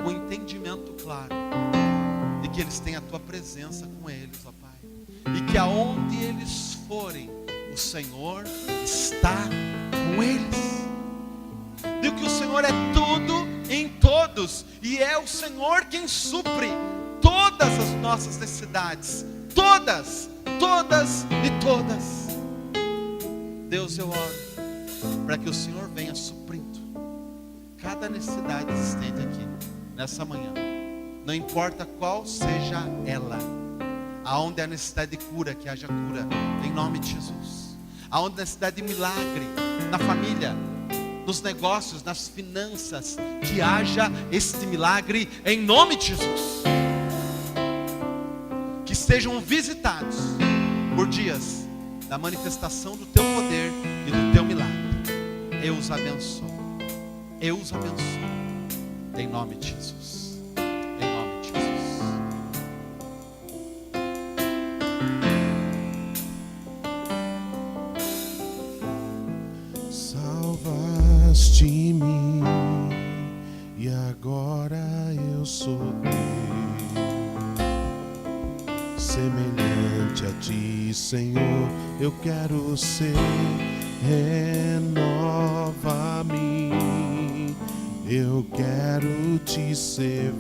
com entendimento claro de que eles têm a tua presença com eles, ó Pai, e que aonde eles forem, o Senhor está com eles, de que o Senhor é tudo em todos, e é o Senhor quem supre todas as nossas necessidades, todas e todas. Deus, eu oro para que o Senhor venha suprindo cada necessidade existente aqui, nessa manhã. Não importa qual seja ela. Aonde há necessidade de cura, que haja cura, em nome de Jesus. Aonde há necessidade de milagre, na família, nos negócios, nas finanças, que haja este milagre, em nome de Jesus. Que sejam visitados por dias da manifestação do teu poder e do teu milagre. Eu os abençoo. Eu os abençoo. Em nome de Jesus. Em nome de Jesus. Salvaste-me e agora eu sou teu. Semelhante a ti, Senhor, eu quero ser. Renova-me, eu quero te servir.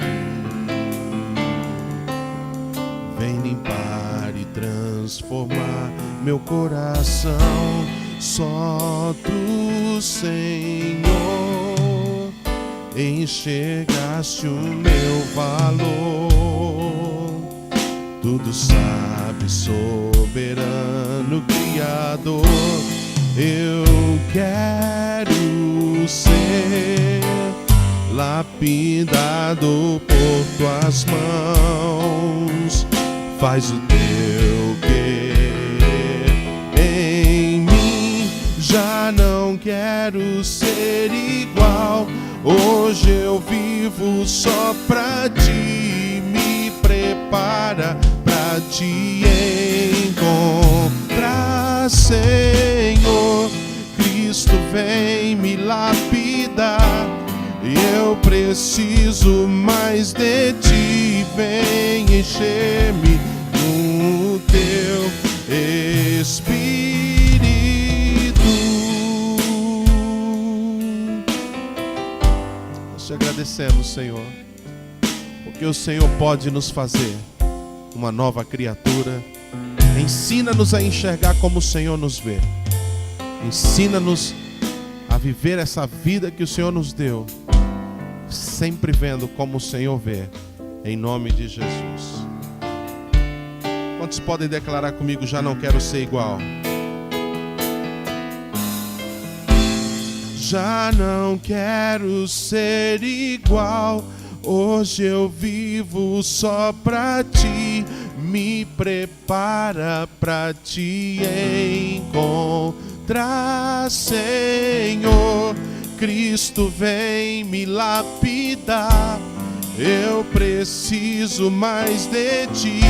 Vem limpar e transformar meu coração. Só tu, Senhor, enxergaste o meu valor. Tudo sabe, soberano Criador. Eu quero ser lapidado por tuas mãos. Faz o teu querer em mim. Já não quero ser igual. Hoje eu vivo só pra ti. Me prepara pra te encontrar, Senhor. Cristo vem me lapidar. Eu preciso mais de ti. Vem encher-me com o teu Espírito. Nós te agradecemos, Senhor, porque o Senhor pode nos fazer uma nova criatura. Ensina-nos a enxergar como o Senhor nos vê. Ensina-nos a viver essa vida que o Senhor nos deu, sempre vendo como o Senhor vê, em nome de Jesus. Quantos podem declarar comigo: já não quero ser igual? Já não quero ser igual. Hoje eu vivo só pra ti. Me prepara pra te encontrar, Senhor. Cristo vem me lapidar. Eu preciso mais de ti.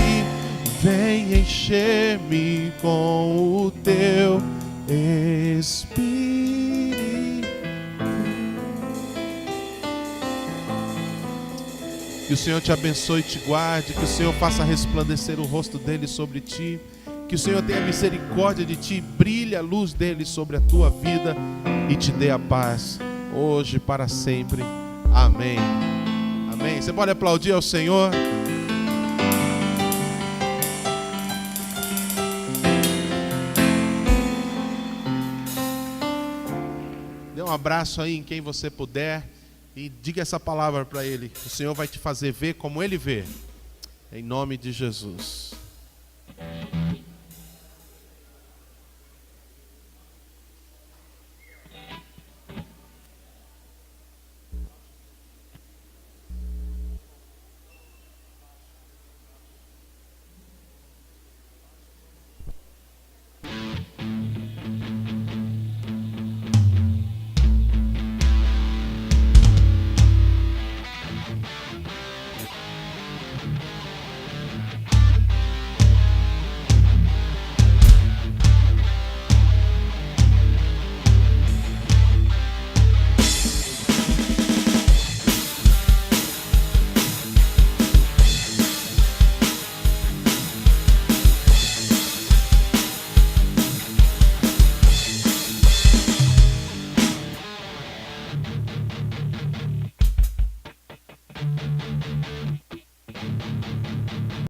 Vem encher-me com o teu Espírito. Que o Senhor te abençoe e te guarde. Que o Senhor faça resplandecer o rosto dele sobre ti. Que o Senhor tenha misericórdia de ti. Brilhe a luz dele sobre a tua vida e te dê a paz, hoje e para sempre. Amém. Amém. Você pode aplaudir ao Senhor? Dê um abraço aí em quem você puder e diga essa palavra para ele. O Senhor vai te fazer ver como ele vê. Em nome de Jesus.